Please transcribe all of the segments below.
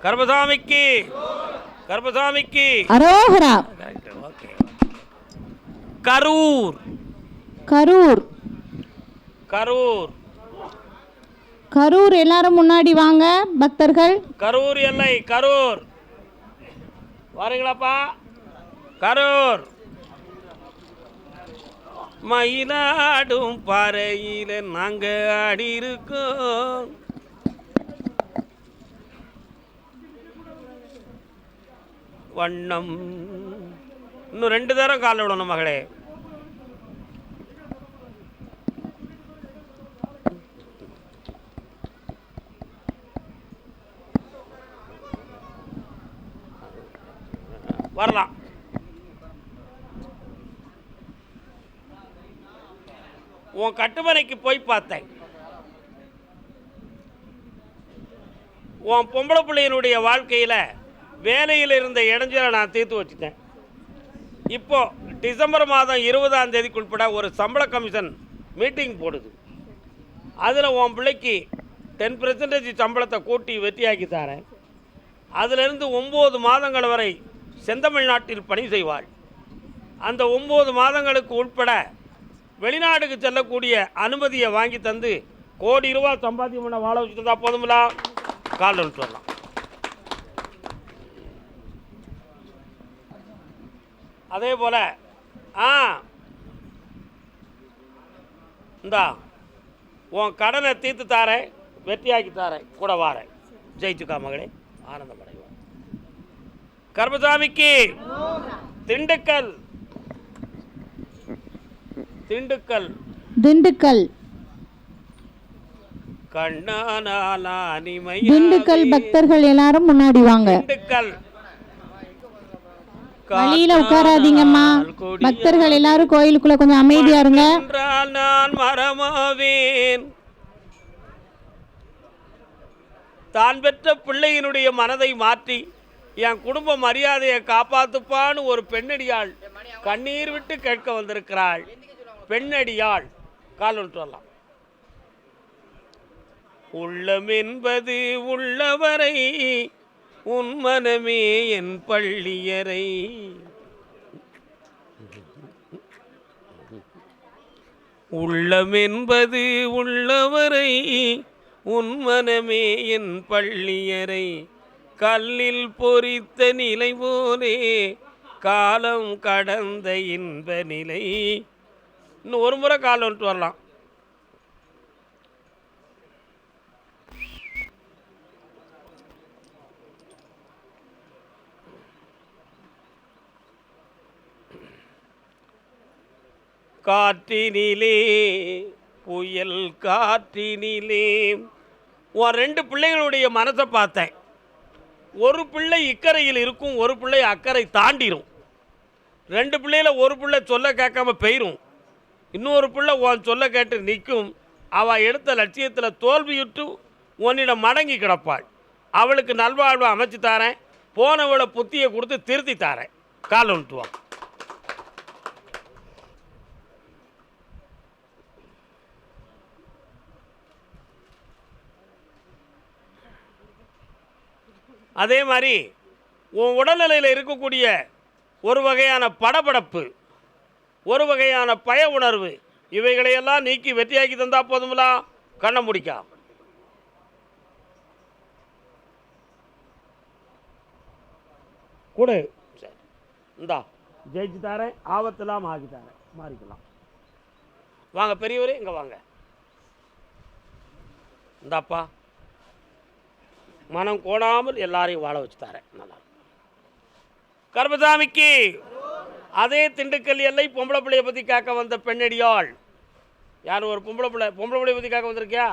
கர்பசாமிக்கு கர்பசாமிக்கு அரோகரா. கரூர் கரூர் கரூர் கரூர். எல்லாரும் முன்னாடி வாங்க பக்தர்கள். கரூர் எல்லை கரூர் வாருங்களாப்பா. கரூர் மயிலாடும் பாறையில நாங்க ஆடி இருக்கோம். வண்ணம் இன்னும் 2 தரம் கால விடணும் மகளே. வரலாம். உன் கட்டுமனைக்கு போய் பார்த்தேன். உன் பொம்பளை பிள்ளையினுடைய வாழ்க்கையில் வேலையில் இருந்த இடைஞ்சலை நான் தீர்த்து வச்சுட்டேன். இப்போ டிசம்பர் மாதம் 20ஆம் தேதிக்குள்பட ஒரு சம்பள கமிஷன் மீட்டிங் போடுது. அதில் உன் பிள்ளைக்கு 10% சம்பளத்தை கூட்டி வெற்றியாக்கி தரேன். அதிலிருந்து 9 மாதங்கள் வரை செந்தமிழ்நாட்டில் பணி செய்வாள். அந்த 9 மாதங்களுக்கு உட்பட வெளிநாட்டுக்கு செல்லக்கூடிய அனுமதியை வாங்கி தந்து கோடி ரூபாய் சம்பாத்தியம் பண்ண வாழ வச்சுட்டு தான் போதுங்களா? கால் ஒன்று சொல்லலாம். அதே போல் இந்தா உன் கடனை தீர்த்து தாரேன், வெற்றியாக்கி தாரேன், கூட வாரேன். ஜெயிச்சுக்கா மகளே, ஆனந்தமடைவா. கர்பசாமிக்கு திண்டுக்கல் திண்டுக்கல் திண்டுக்கல் திண்டுக்கல் பக்தர்கள் எல்லாரும் முன்னாடி வாங்க. திண்டுக்கல் வழியில உட்காராதீங்கம்மா. பக்தர்கள் எல்லாரும் கோயிலுக்குள்ள கொஞ்சம் அமைதியா இருங்க. நான் மரமாவேன். தான் பெற்ற பிள்ளையினுடைய மனதை மாற்றி என் குடும்ப மரியாதையை காப்பாத்துப்பான்னு ஒரு பெண்ணடியாள் கண்ணீர் விட்டு கேட்க வந்திருக்கிறாள். பெண்ணடியாள் கால் ஒன்று சொல்லலாம். உள்ளம் என்பது உள்ளவரை உன் மனமே என் பள்ளியறை. உள்ளம் என்பது உள்ளவரை உன் மனமே என் பள்ளியறை. கல்லில் பொறித்த நிலை போலே காலம் கடந்த இன்ப நிலை. இன்னும் ஒரு முறை கால் ஒன்று வரலாம். காற்றினிலே புயல் காற்றினிலே. உன் 2 பிள்ளைகளுடைய மனசை பார்த்தேன். ஒரு பிள்ளை இக்கரையில் இருக்கும், ஒரு பிள்ளை அக்கறை தாண்டிடும். 2 பிள்ளையில ஒரு பிள்ளை சொல்ல கேட்காம போயிடும், இன்னொரு பிள்ளை உன் சொல்ல கேட்டு நிற்கும். அவள் எடுத்த லட்சியத்தில் தோல்வியுற்று உன்னிடம் மடங்கி கிடப்பாள். அவளுக்கு நல்வாழ்வை அமைச்சு தாரேன், போனவளை புத்தியை கொடுத்து திருத்தி தாரேன். கால் ஒன்றுவான். அதே மாதிரி உன் உடல்நிலையில் இருக்கக்கூடிய ஒரு வகையான படபடப்பு, ஒரு வகையான பய உணர்வு, இவைகளையெல்லாம் நீக்கி வெற்றியாக்கி தந்தா போதுங்களா? கண்ணை முடிக்கா. கொடு. சரி, இந்தா ஜெயிச்சு தாரேன், ஆபத்தெல்லாம் ஆக்கி தாரேன், மாறிக்கலாம். வாங்க பெரியவரே, இங்கே வாங்க. இந்தாப்பா, மனம் கோணாமல் எல்லாரையும் வாழ வச்சு தரேன். நல்லா கர்பசாமிக்கு. அதே திண்டுக்கல் எல்லை பொம்பளை பிள்ளையை பற்றி கேட்க வந்த பெண்ணடியாள் யார்? ஒரு பொம்பளை பிள்ளையை பற்றி கேட்க வந்திருக்கியா?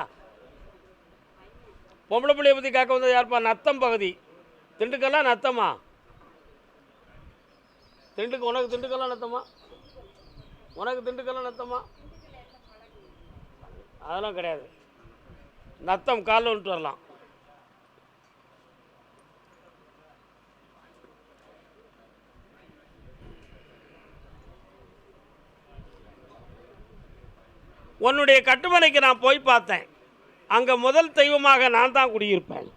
பொம்பளை பிள்ளையை பற்றி கேட்க வந்தது யாருப்பா? நத்தம் பகுதி. திண்டுக்கல்லா நத்தமா? உனக்கு திண்டுக்கல்லாம் நத்தமா? உனக்கு திண்டுக்கல்லாம் நத்தமா? அதெல்லாம் கிடையாது. நத்தம் காலில் வந்துட்டு வரலாம். உன்னுடைய கட்டுமனைக்கு நான் போய் பார்த்தேன். அங்கே முதல் தெய்வமாக நான் தான் குடியிருப்பேன்.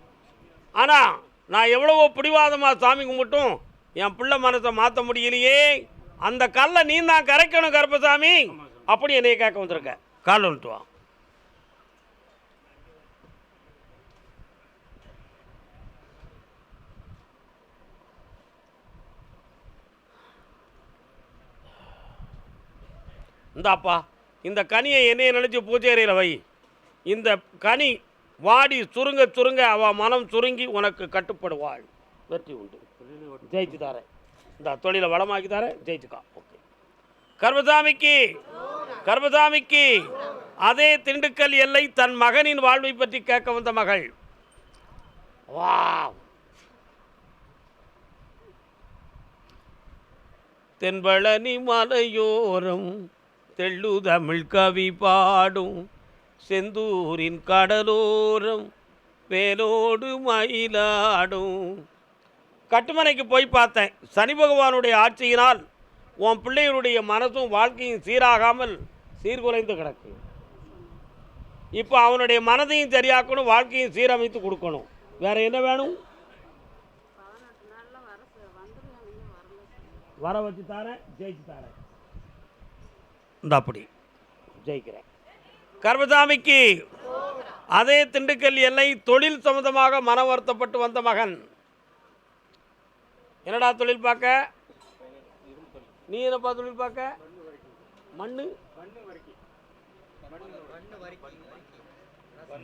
ஆனால் நான் எவ்வளவோ பிடிவாதமாக சாமி கும்பிட்டும் என் பிள்ளை மனசை மாற்ற முடியலையே, அந்த கல்லை நீ தான் கரைக்கணும் கருப்பசாமி அப்படி என்னைய கேட்க வந்திருக்க. கால் வந்துட்டு வா. இந்தாப்பா, இந்த கனியை என்னைய நினச்சி பூச்சேரியில் வை. இந்த கனி வாடி சுருங்க சுருங்க அவள் மனம் சுருங்கி உனக்கு கட்டுப்படுவாள். வெற்றி உண்டு. ஜெயிச்சு தாரேன். இந்த தொழிலை வளமாக்கி தாரேன். ஜெயிச்சுக்கா. ஓகே. கர்மசாமிக்கு கர்மசாமிக்கு அதே திண்டுக்கல் எல்லை தன் மகனின் வாழ்வை பற்றி கேட்க வந்த மகள். வா. தென்பழனி மலையோரம் தெள்ளு தமிழ் கவி பாடும் செந்தூரின் கடலோரம் வேலோடு மயிலாடும். கட்டுமனைக்கு போய் பார்த்தேன். சனி பகவானுடைய ஆட்சியினால் உன் பிள்ளைகளுடைய மனசும் வாழ்க்கையும் சீராகாமல் சீர்குலைந்து கிடக்கு. இப்போ அவனுடைய மனதையும் சரியாக்கணும், வாழ்க்கையும் சீரமைத்து கொடுக்கணும். வேற என்ன வேணும்? வர வச்சு தாரேன். ஜெயிச்சு தாரேன். இந்த அப்படி ஜெயிக்கிறேன். கர்மசாமிக்கு அதே திண்டுக்கல் எல்லை தொழில் சம்பந்தமாக மன வருத்தப்பட்டு வந்த மகன். என்னடா தொழில் பார்க்க? நீ என்னப்பா தொழில் பார்க்க? மண்ணு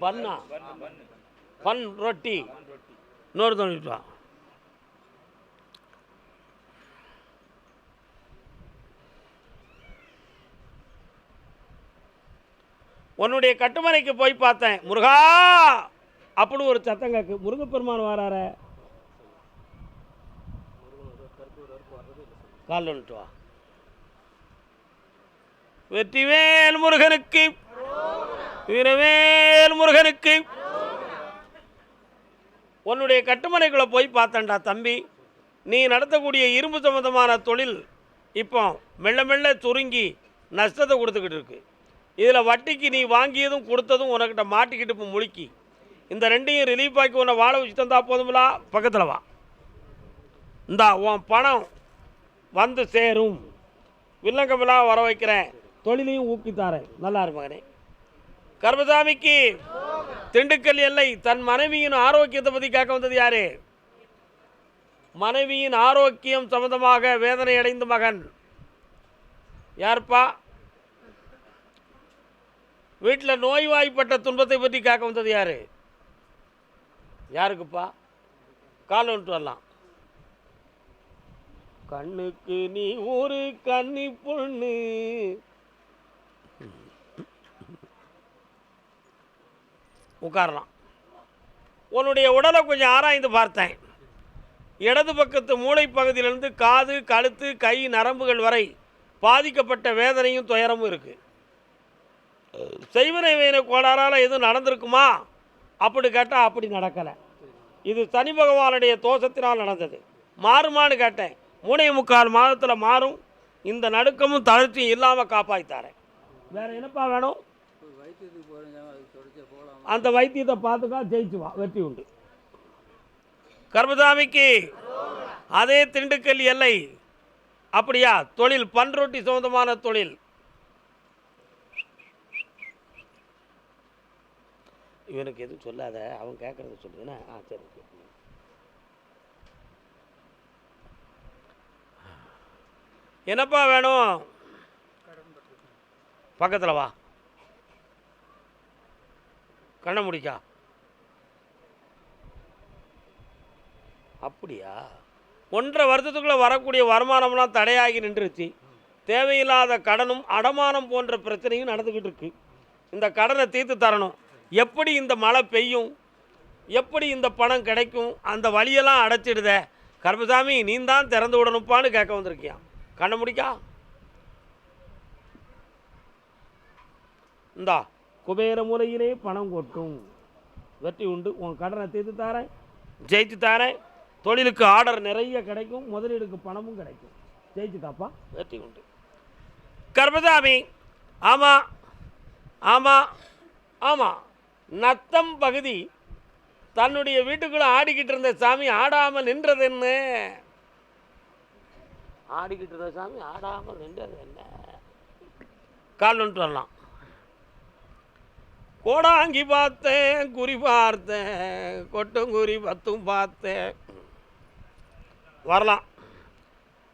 பண்ணா பன் ரொட்டி. இன்னொரு தொழில் பா. உன்னுடைய கட்டுமனைக்கு போய் பார்த்தேன். முருகா அப்படி ஒரு சத்தம் கேக்கு. முருகப்பெருமான் வரார. கால் வந்துட்டு வா. வெற்றிவேல் முருகனுக்கு, வீரவேல் முருகனுக்கு. உன்னுடைய கட்டுமனைக்குள்ள போய் பார்த்தேன்டா தம்பி. நீ நடத்தக்கூடிய இரும்பு சம்பந்தமான தொழில் இப்போ மெல்ல மெல்ல சுருங்கி நஷ்டத்தை கொடுத்துக்கிட்டு இருக்கு. இதில் வட்டிக்கு நீ வாங்கியதும் கொடுத்ததும் உனக்கிட்ட மாட்டிக்கிட்டு இப்போ முழுக்கி இந்த ரெண்டையும் ரிலீஃப் ஆக்கி உன்னை வாழ வச்சு தந்தா போதுங்களா? பக்கத்தில் வா. இந்தா உன் பணம் வந்து சேரும். வில்லங்கமெல்லாம் வர வைக்கிறேன். தொழிலையும் ஊக்கித்தாரேன். நல்லா இரு மகனே. கர்மசாமிக்கு திண்டுக்கல் எல்லை தன் மனைவியின் ஆரோக்கியத்தை பற்றி கேட்க வந்தது யாரு? மனைவியின் ஆரோக்கியம் சம்பந்தமாக வேதனை அடைந்த மகன் யார்ப்பா? வீட்டில் நோய்வாய்ப்பட்ட துன்பத்தை பற்றி கேட்க வந்தது யாரு? யாருக்குப்பா? கால் வந்துட்டு வரலாம். கண்ணுக்கு நீ ஒரு கன்னி பொண்ணு. உட்காரலாம். உன்னுடைய உடலை கொஞ்சம் ஆராய்ந்து பார்த்தேன். இடது பக்கத்து மூளை பகுதியிலிருந்து காது, கழுத்து, கை நரம்புகள் வரை பாதிக்கப்பட்ட வேதனையும் துயரமும் இருக்குது. செய்வனை வேண கோளாறால் எதுவும் நடந்திருக்குமா அப்படி கேட்டால் அப்படி நடக்கலை. இது சனி பகவானுடைய தோஷத்தினால் நடந்தது. மாறுமான்னு கேட்டேன். 3.25 மாதத்தில் மாறும். இந்த நடுக்கமும் தளர்ச்சியும் இல்லாமல் காப்பாற்றித்தாரேன். வேறு என்னப்பா வேணும்? அந்த வைத்தியத்தை பார்த்துக்கா. ஜெயிச்சு வா. வெற்றி உண்டு. கர்மசாமிக்கு அதே திண்டுக்கல் எல்லை. அப்படியா? தொழில் பன்ரொட்டி சம்பந்தமான தொழில். இவனுக்கு எதுவும் சொல்லாத, அவன் கேட்கறத சொல்லுதுன்னா. சரி. என்னப்பா வேணும்? பக்கத்தில் வா. கண்ணை முடிக்கா. அப்படியா? 1.5 வருஷத்துக்குள்ளே வரக்கூடிய வருமானம்லாம் தடையாகி நின்றுச்சு. தேவையில்லாத கடனும் அடமானம் போன்ற பிரச்சனையும் நடந்துக்கிட்டு இருக்கு. இந்த கடனை தீர்த்து தரணும். எப்படி இந்த மழை பெய்யும், எப்படி இந்த பணம் கிடைக்கும், அந்த வழியெல்லாம் அடைச்சிடுத. கர்மசாமி நீ தான் திறந்து விடணுப்பான்னு கேட்க வந்திருக்கியான். கண்ணை முடிக்கா. இந்தா குபேர மூலையிலே பணம் கொட்டும். வெற்றி உண்டு. உன் கடனை தீர்த்து தாரேன். ஜெயிச்சு தாரேன். தொழிலுக்கு ஆர்டர் நிறைய கிடைக்கும். முதலீடுக்கு பணமும் கிடைக்கும். ஜெயிச்சுதாப்பா. வெற்றி உண்டு. கர்மசாமி ஆமாம் ஆமாம் ஆமாம். நத்தம் பகுதி தன்னுடைய வீட்டுக்குள்ளே ஆடிக்கிட்டு இருந்த சாமி ஆடாமல் நின்றது என்ன? ஆடிக்கிட்டு இருந்த சாமி ஆடாமல் நின்றது என்ன? கால் வந்துட்டு வரலாம். கோடாங்கி பார்த்தேன், குறி பார்த்தேன், கொட்டுங்குறி பத்தும் பார்த்தேன். வரலாம்.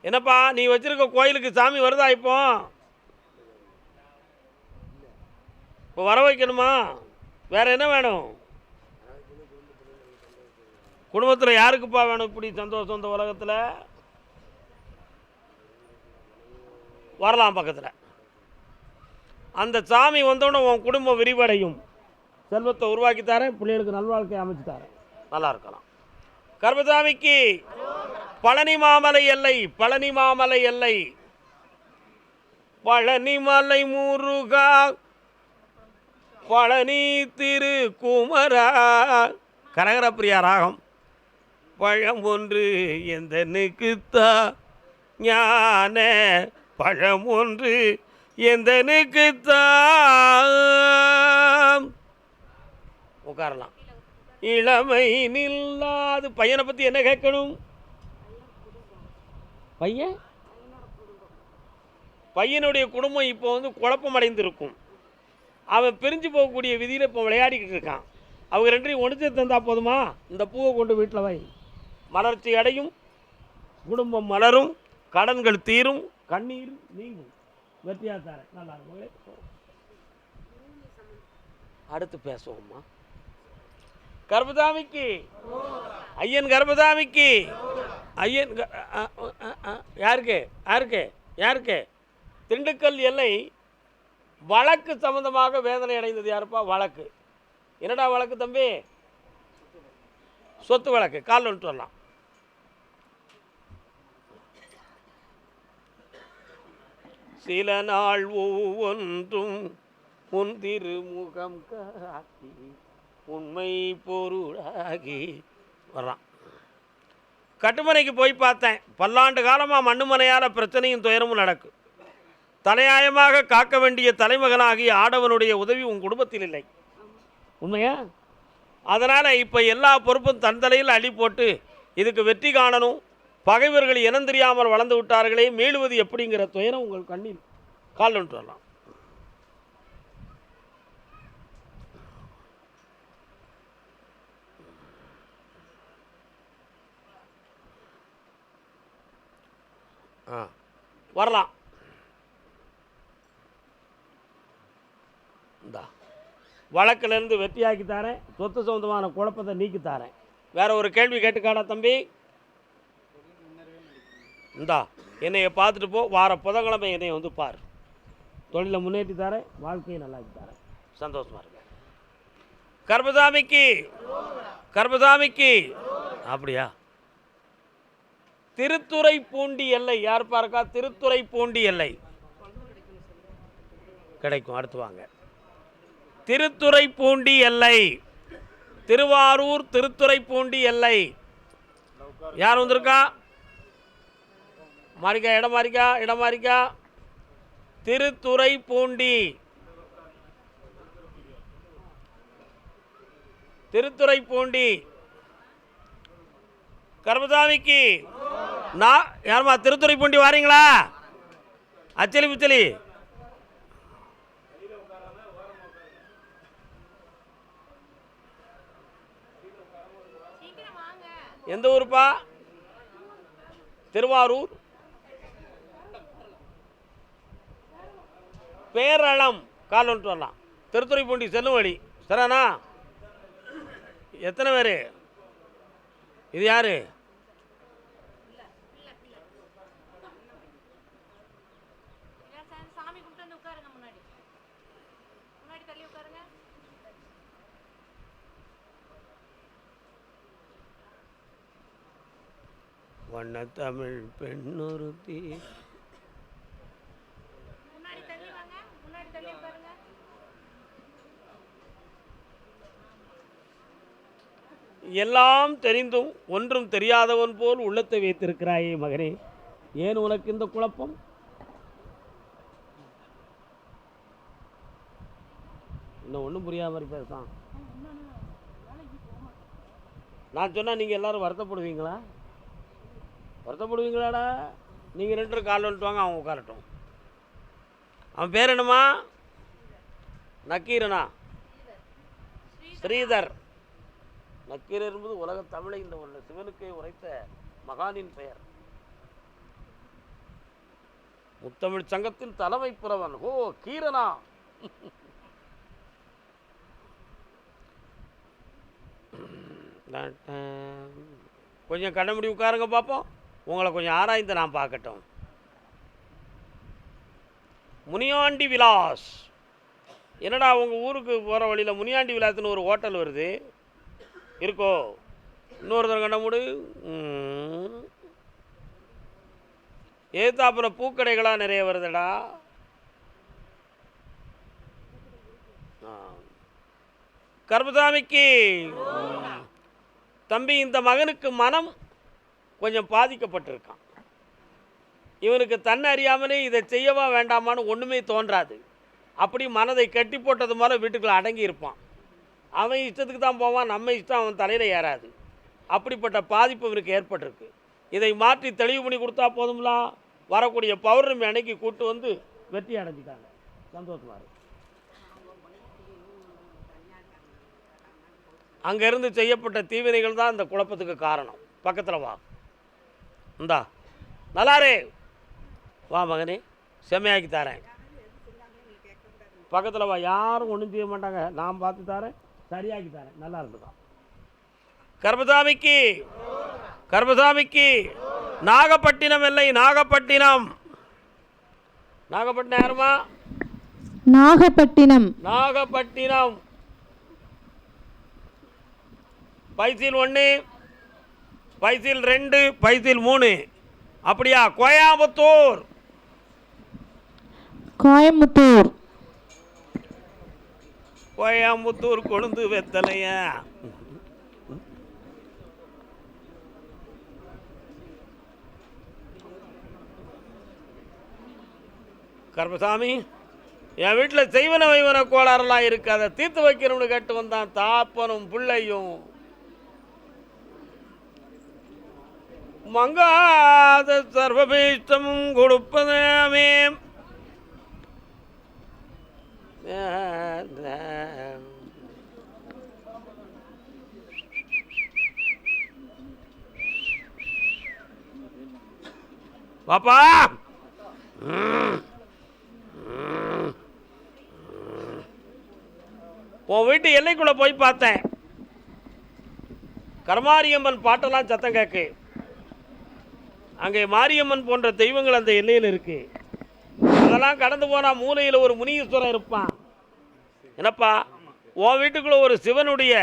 என்னப்பா நீ வச்சிருக்க கோயிலுக்கு சாமி வருதா? இப்போ வர வைக்கணுமா? வேற என்ன வேணும்? குடும்பத்தில் யாருக்குப்பா வேணும் இப்படி சந்தோஷம்? இந்த உலகத்தில் வரலாம். பக்கத்தில் அந்த சாமி வந்தோடனே உன் குடும்பம் விரிவடையும். செல்வத்தை உருவாக்கி தரேன், பிள்ளைகளுக்கு நல்வாழ்க்கையை அமைச்சு தரேன், நல்லா இருக்கலாம். கர்மசாமிக்கு பழனி மாமலை எல்லை, பழனி மாமலை எல்லை, பழனிமலை முருகா, பழனி திரு குமரா. கரகரப்பிரியா ராகம். பழம் ஒன்று எந்தனுக்குத்தா ஞான, பழம் ஒன்று எந்தனுக்குத்தான். உட்காரலாம். இளமை நில்லாது. பையனை பற்றி என்ன கேட்கணும்? பையனுடைய குடும்பம் இப்போ குழப்பம் அடைந்திருக்கும். அவன் பிரிஞ்சு போகக்கூடிய விதியில் இப்போ விளையாடிக்கிட்டு இருக்கான். அவங்க ரெண்டையும் ஒன்று தந்தா போதுமா? இந்த பூவை கொண்டு வீட்டில் வை, மலர்ச்சி அடையும், குடும்பம் மலரும், கடன்கள் தீரும், கண்ணீர் நீங்கும். வெற்றியா தார நல்லா இருக்கும். அடுத்து பேசுவோம்மா. கர்மசாமிக்கு ஐயன், கர்மசாமிக்கு ஐயன். யாருக்கு யாருக்கு யாருக்கு? திண்டுக்கல் எல்லை வழக்கு சம்பந்தமாக வேதனை அடைந்தது யாருப்பா? வழக்கு. என்னடா வழக்கு தம்பி? சொத்து வழக்கு. கால் வந்துட்டு வரலாம். சில நாள் ஒவ்வொன்றும் உன் திருமுகம் காட்டி உண்மை பொருளாகி வர்றான். கட்டுமனைக்கு போய் பார்த்தேன். பல்லாண்டு காலமாக மண்ணுமனையால் பிரச்சனையும் துயரமும் நடக்கு. தலையாயமாக காக்க வேண்டிய தலைமகனாகிய ஆடவனுடைய உதவி உன் குடும்பத்தில் இல்லை. உண்மையா? அதனால் இப்போ எல்லா பொறுப்பும் தன் தலையில் அள்ளி போட்டு இதுக்கு வெற்றி காணணும். பகைவர்கள் இனம் தெரியாமல் வளர்ந்து விட்டார்களே, மீளுவது எப்படிங்கிற துயரம் உங்கள் கண்ணில். கால் ஒன்று வரலாம். வரலாம். இந்தா வழக்கிலிருந்து வெற்றியாக்கி தரேன், சொத்து சொந்தமான குழப்பத்தை நீக்கி தரேன். வேற ஒரு கேள்வி கேட்டுக்காடா தம்பி? இந்தா என்னைய பார்த்துட்டு போ. வார புதன்கிழமை என்னைய பார். தொழிலை முன்னேற்றி தரேன், வாழ்க்கையை நல்லாக்கி தரேன். சந்தோஷமா இருக்கு. கர்மசாமிக்கு, கர்மசாமிக்கு. அப்படியா? திருத்துறைப்பூண்டி எல்லை யார் பாருக்கா? திருத்துறைப்பூண்டி எல்லை கிடைக்கும். அடுத்து வாங்க. திருத்துறைப்பூண்டி எல்லை, திருவாரூர் திருத்துறைப்பூண்டி எல்லை. யார் வந்திருக்கா? மாறிக்கா, இடம் மாறிக்கா, இடம் மாறிக்கா. திருத்துறைப்பூண்டி, திருத்துறைப்பூண்டி. கர்மசாமிக்கு நான் யாருமா? திருத்துறைப்பூண்டி வாரீங்களா? அச்சலி புச்சலி. எந்த ஊருப்பா? திருவாரூர் பேரளம். கால் ஒன்று வரலாம். திருத்துறைப்பூண்டி செல்லும் வழி. சரிண்ணா? எத்தனை பேர்? இது யாரு? வண்ண தமிழ் பெண்ணொருத்தி. எல்லாம் தெரிந்தும் ஒன்றும் தெரியாதவன் போல் உள்ளத்தை வைத்திருக்கிறாயே மகனே, ஏன் உனக்கு இந்த குழப்பம்? இன்னும் ஒன்றும் புரியாமல் பேசான். நான் சொன்னால் நீங்கள் எல்லோரும் வருத்தப்படுவீங்களா? வருத்தப்படுவீங்களாடா? நீங்கள் 2 பேரும் கால் வந்துட்டு வாங்க, அவன் உட்காரட்டும். அவன் பேர் என்னம்மா? நக்கீரனா? ஸ்ரீதர். நக்கீரர் என்பது உலக தமிழை இந்த உள்ள சிவனுக்கே உரைத்த மகானின் பெயர். முத்தமிழ் சங்கத்தின் தலைமை புறவன். ஓ, கீரனா? கொஞ்சம் கண்ண முடி உட்காருங்க பார்ப்போம். உங்களை கொஞ்சம் ஆராய்ந்து நான் பார்க்கட்டும். முனியாண்டி விலாஸ். என்னடா உங்கள் ஊருக்கு போகிற வழியில் முனியாண்டி விலாஸ்னு ஒரு ஹோட்டல் வருது, இருக்கோ? இன்னொருத்தர் கண்ண முடி. ஏத்தாப்புல பூக்கடைகளாக நிறைய வருதுடா. கருப்பசாமிக்கு தம்பி, இந்த மகனுக்கு மனம் கொஞ்சம் பாதிக்கப்பட்டிருக்கான். இவனுக்கு தன்னை அறியாமலே இதை செய்யவா வேண்டாமான்னு ஒன்றுமே தோன்றாது. அப்படி மனதை கட்டி போட்டது மேலே வீட்டுக்குள்ளே அடங்கி இருப்பான். அவன் இஷ்டத்துக்கு தான் போவான், நம்ம இஷ்டம் அவன் தலையில் ஏறாது. அப்படிப்பட்ட பாதிப்பு இவனுக்கு ஏற்பட்டிருக்கு. இதை மாற்றி தெளிவு பண்ணி கொடுத்தா போதும்ல. வரக்கூடிய பௌர்ணமி அன்னைக்கு கூட்டு வந்து வெற்றி அடைஞ்சிட்டாங்க. சந்தோஷமா இருக்கு. அங்கேருந்து செய்யப்பட்ட தீவினைகள் தான் இந்த குழப்பத்துக்கு காரணம். பக்கத்தில் வா, இந்தா நல்லாரே வா மகனே, செம்மையாக்கி தரேன். பக்கத்தில் வா, யாரும் ஒன்றும் செய்ய மாட்டாங்க, நான் பார்த்து தரேன், சரியாக்கி தரேன். நல்லா இருந்துதான். கருப்பசாமிக்கு, கருப்பசாமிக்கு. நாகப்பட்டினம் இல்லை, நாகப்பட்டினம். நாகப்பட்டினம் யாருமா? நாகப்பட்டினம். நாகப்பட்டினம். பைசில் 1, பைசில் 2, பைசில் 3. அப்படியா? கோயம்புத்தூர். கோயம்புத்தூர். கோயம்புத்தூர் கொழுந்து வெத்தலையா? கருப்பசாமி, என் வீட்டில் செய்வன வைவன கோளாறுலாம் இருக்கு, அதை தீர்த்து வைக்கணும்னு கேட்டு வந்தான் தாப்பனும் பிள்ளையும். மங்காத சர்வபீஷ்டமும் கொடுப்பதாமே. பாப்பா, உன் வீட்டு எல்லைக்குள்ள போய் பார்த்தேன். கருமாரியம்மன் பாட்டெல்லாம் சத்தம் கேட்கு. அங்கே மாரியம்மன் போன்ற தெய்வங்கள் அந்த எல்லையில் இருக்கு. அதெல்லாம் கடந்து போனால் மூலையில் ஒரு முனீஸ்வரன் இருப்பான். என்னப்பா, உன் வீட்டுக்குள்ளே ஒரு சிவனுடைய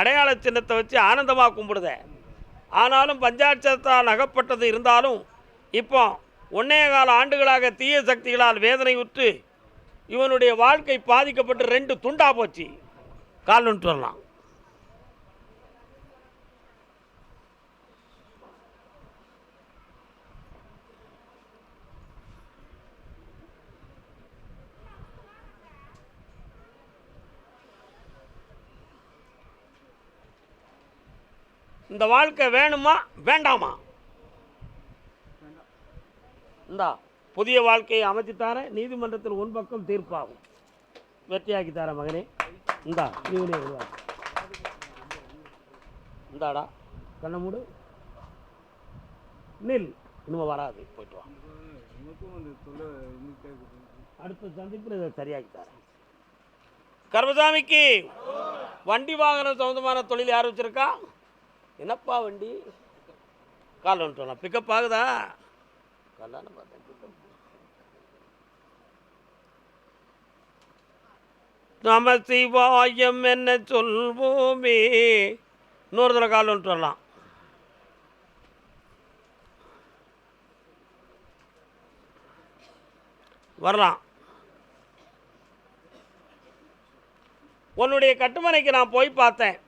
அடையாள சின்னத்தை வச்சு ஆனந்தமாக கும்பிடுத. ஆனாலும் பஞ்சாட்சத்தால் அகப்பட்டது இருந்தாலும் இப்போ 1.25 ஆண்டுகளாக தீய சக்திகளால் வேதனை உற்று இவனுடைய வாழ்க்கை பாதிக்கப்பட்டு 2 துண்டா போச்சு. கால் நுட்டு வரலாம். இந்த வாழ்க்கை வேணுமா வேண்டாமா? இந்தா புதிய வாழ்க்கையை அமைச்சு தரேன். நீதிமன்றத்தில் உன் பக்கம் தீர்ப்பாகும். வெற்றியாக்கி தரேன் மகனே. இந்தா நீங்களே உருவாக்கு. இந்தாடா கண்ண மூடு, நில். இனிமே வராது, போயிட்டு வா. அடுத்த சந்திப்பில் இதை சரியாக்கி தரேன். கருப்பசாமிக்கு வண்டி வாகனம் சம்பந்தமான தொழில் யார் வச்சிருக்கா? என்னப்பா வண்டி? கால் வந்துட்டோம். பிக்கப் ஆகுதா? கல்யாணம் பார்த்தேன். நம சிவாயம் என்ன சொல்வோமே. இன்னொரு தடவை கால் வந்துட்டு வரலாம். வரலாம். உன்னுடைய கட்டுமனைக்கு நான் போய் பார்த்தேன்.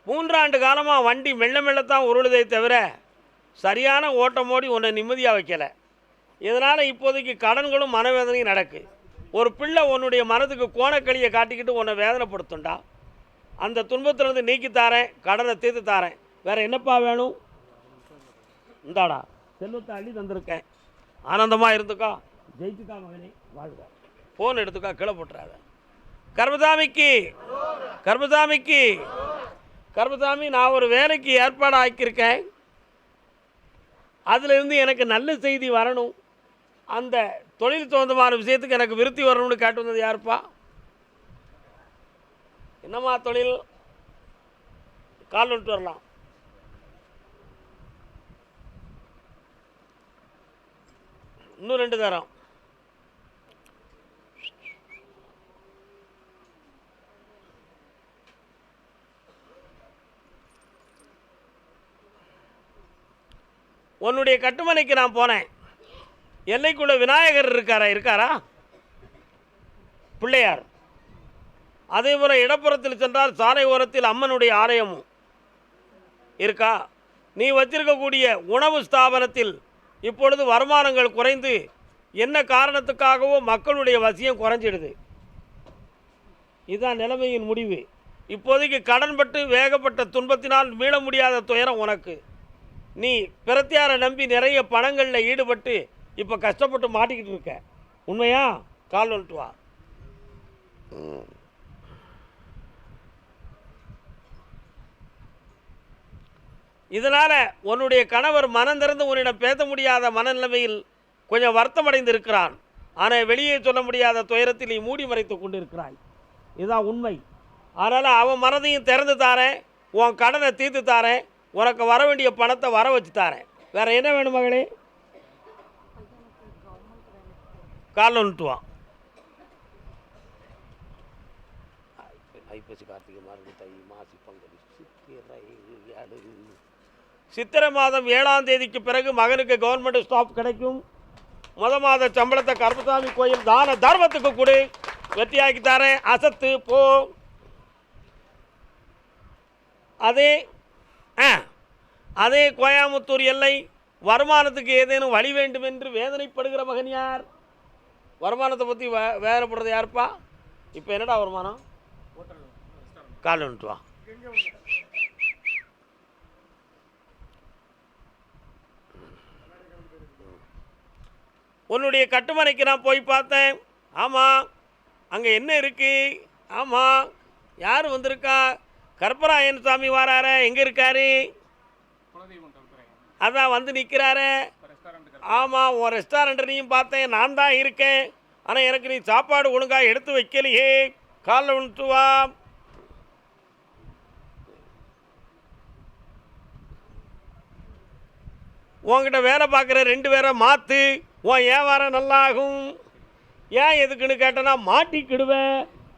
3 ஆண்டு காலமாக வண்டி மெல்ல மெல்லத்தான் உருளுதை தவிர சரியான ஓட்டம் ஓடி உன்னை நிம்மதியாக வைக்கலை. இதனால் இப்போதைக்கு கடன்களும் மனவேதனையும் நடக்கு. ஒரு பிள்ளை உன்னுடைய மனதுக்கு கோணக்களியை காட்டிக்கிட்டு உன்னை வேதனைப்படுத்துண்டா. அந்த துன்பத்திலிருந்து நீக்கி தாரேன், கடனை தீர்த்து தாரேன். வேறு என்னப்பா வேணும்? இந்தாடா செல்வத்தை அள்ளி தந்திருக்கேன், ஆனந்தமாக இருந்துக்கா, ஜெயிச்சுக்கா மகனே, வாழ்க. ஃபோன் எடுத்துக்கா, கீழே போட்டுறாத. கர்மசாமிக்கு கர்மசாமிக்கு கர்மசாமி, நான் ஒரு வேலைக்கு ஏற்பாடு ஆக்கியிருக்கேன். அதிலிருந்து எனக்கு நல்ல செய்தி வரணும், அந்த தொழில் சொந்தமான விஷயத்துக்கு எனக்கு விருத்தி வரணும்னு கேட்டு வந்தது யாருப்பா? என்னம்மா தொழில்? கால் வந்துட்டு வரலாம். இன்னும் 2 தரம். உன்னுடைய கட்டுமனைக்கு நான் போனேன். எல்லைக்குள்ள விநாயகர் இருக்காரா? பிள்ளையார். அதே போல இடப்புறத்தில் சென்றால் சாலை ஓரத்தில் அம்மனுடைய ஆலயமும் இருக்கா? நீ வச்சிருக்கக்கூடிய உணவு ஸ்தாபனத்தில் இப்பொழுது வருமானங்கள் குறைந்து என்ன காரணத்துக்காகவோ மக்களுடைய வசியம் குறைஞ்சிடுது. இதுதான் நிலைமையின் முடிவு. இப்போதைக்கு கடன்பட்டு வேகப்பட்ட துன்பத்தினால் மீள முடியாத துயரம் உனக்கு. நீ பிரத்தியாரை நம்பி நிறைய பணங்களில் ஈடுபட்டு இப்போ கஷ்டப்பட்டு மாட்டிக்கிட்டு இருக்க. உண்மையா? கால் வந்துட்டு வா. இதனால் உன்னுடைய கணவர் மனம் திறந்து உன்னிடம் பேச முடியாத மனநிலைமையில் கொஞ்சம் வருத்தமடைந்து இருக்கிறான். ஆனால் வெளியே சொல்ல முடியாத துயரத்தில் நீ மூடி மறைத்து கொண்டு இருக்கிறாய். இதுதான் உண்மை. அதனால் அவன் மனதையும் திறந்து தாரேன், உன் கடனை தீர்த்து தாரேன், உனக்கு வர வேண்டிய பணத்தை வர வச்சு தாரேன். வேறு என்ன வேணும் மகளே? காலில் வந்துட்டு வா. ஐப்பசி, கார்த்திகை, மார்கழி, தை, மாசி, பங்குனி, சித்திரை மாதம் 7ஆம் தேதிக்கு பிறகு மகனுக்கு கவர்மெண்ட் ஸ்டாப் கிடைக்கும். மாத சம்பளத்தை கருப்பசாமி கோயில் தான தர்மத்துக்கு கொடு, வெற்றியாக்கி தரேன். அசத்து போ. அதே கோயம்புத்தூர் எல்லை வருமானத்துக்கு ஏதேனும் வழி வேண்டும் என்று வேதனைப்படுகிற மகன் யார்? வருமானத்தை பற்றி வேதனைப்படுறது யாருப்பா? இப்போ என்னடா வருமானம்? கால் வந்துட்டு வா. உன்னுடைய கட்டுமனைக்கு நான் போய் பார்த்தேன். ஆமாம், அங்கே என்ன இருக்கு? ஆமாம், யார் வந்திருக்கா? கற்பராயன் சாமி வராரு. எங்கே இருக்காரு? அதான் வந்து நிற்கிறாரு. ஆமாம், உன் ரெஸ்டாரண்ட்லையும் பார்த்தேன், நான் தான் இருக்கேன். ஆனால் எனக்கு நீ சாப்பாடு ஒழுங்காக எடுத்து வைக்கலையே. காலில் வந்துட்டு வா. உன்கிட்ட வேலை பார்க்குற 2 பேரை மாற்று, உன் வியாபாரம் நல்லாகும். ஏன் எதுக்குன்னு கேட்டேன்னா மாட்டிக்கிடுவேன்,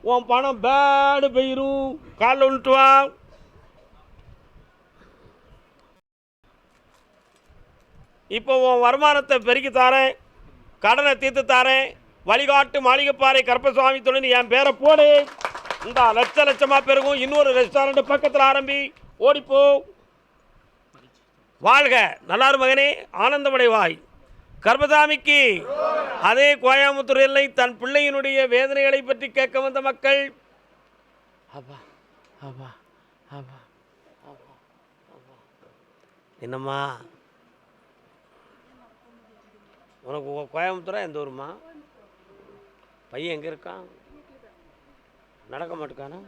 உன் பணம் பேடு போயிடும். காலில் வந்துட்டு வா. இப்போ உன் வருமானத்தை பெருக்கி தாரேன், கடனை தீர்த்து தாரேன். வழிகாட்டு மாளிகைப்பாறை கருப்பசாமி தொழில் என் பேரை போடு. இந்த லட்சமாக பெருகும். இன்னொரு ரெஸ்டாரண்ட் பக்கத்தில் ஆரம்பி, ஓடிப்போ. வாழ்க, நல்லாரு மகனே, ஆனந்தமடைவாய். கர்மசாமிக்கு அதே கோயம்புத்தூர் எல்லை தன் பிள்ளையினுடைய வேதனைகளை பற்றி கேட்க வந்த மக்கள். என்னம்மா உனக்கு கோயம்புத்தூரா எந்த ஊருமா? பையன் எங்கே இருக்கான்? நடக்க மாட்டேக்கானா?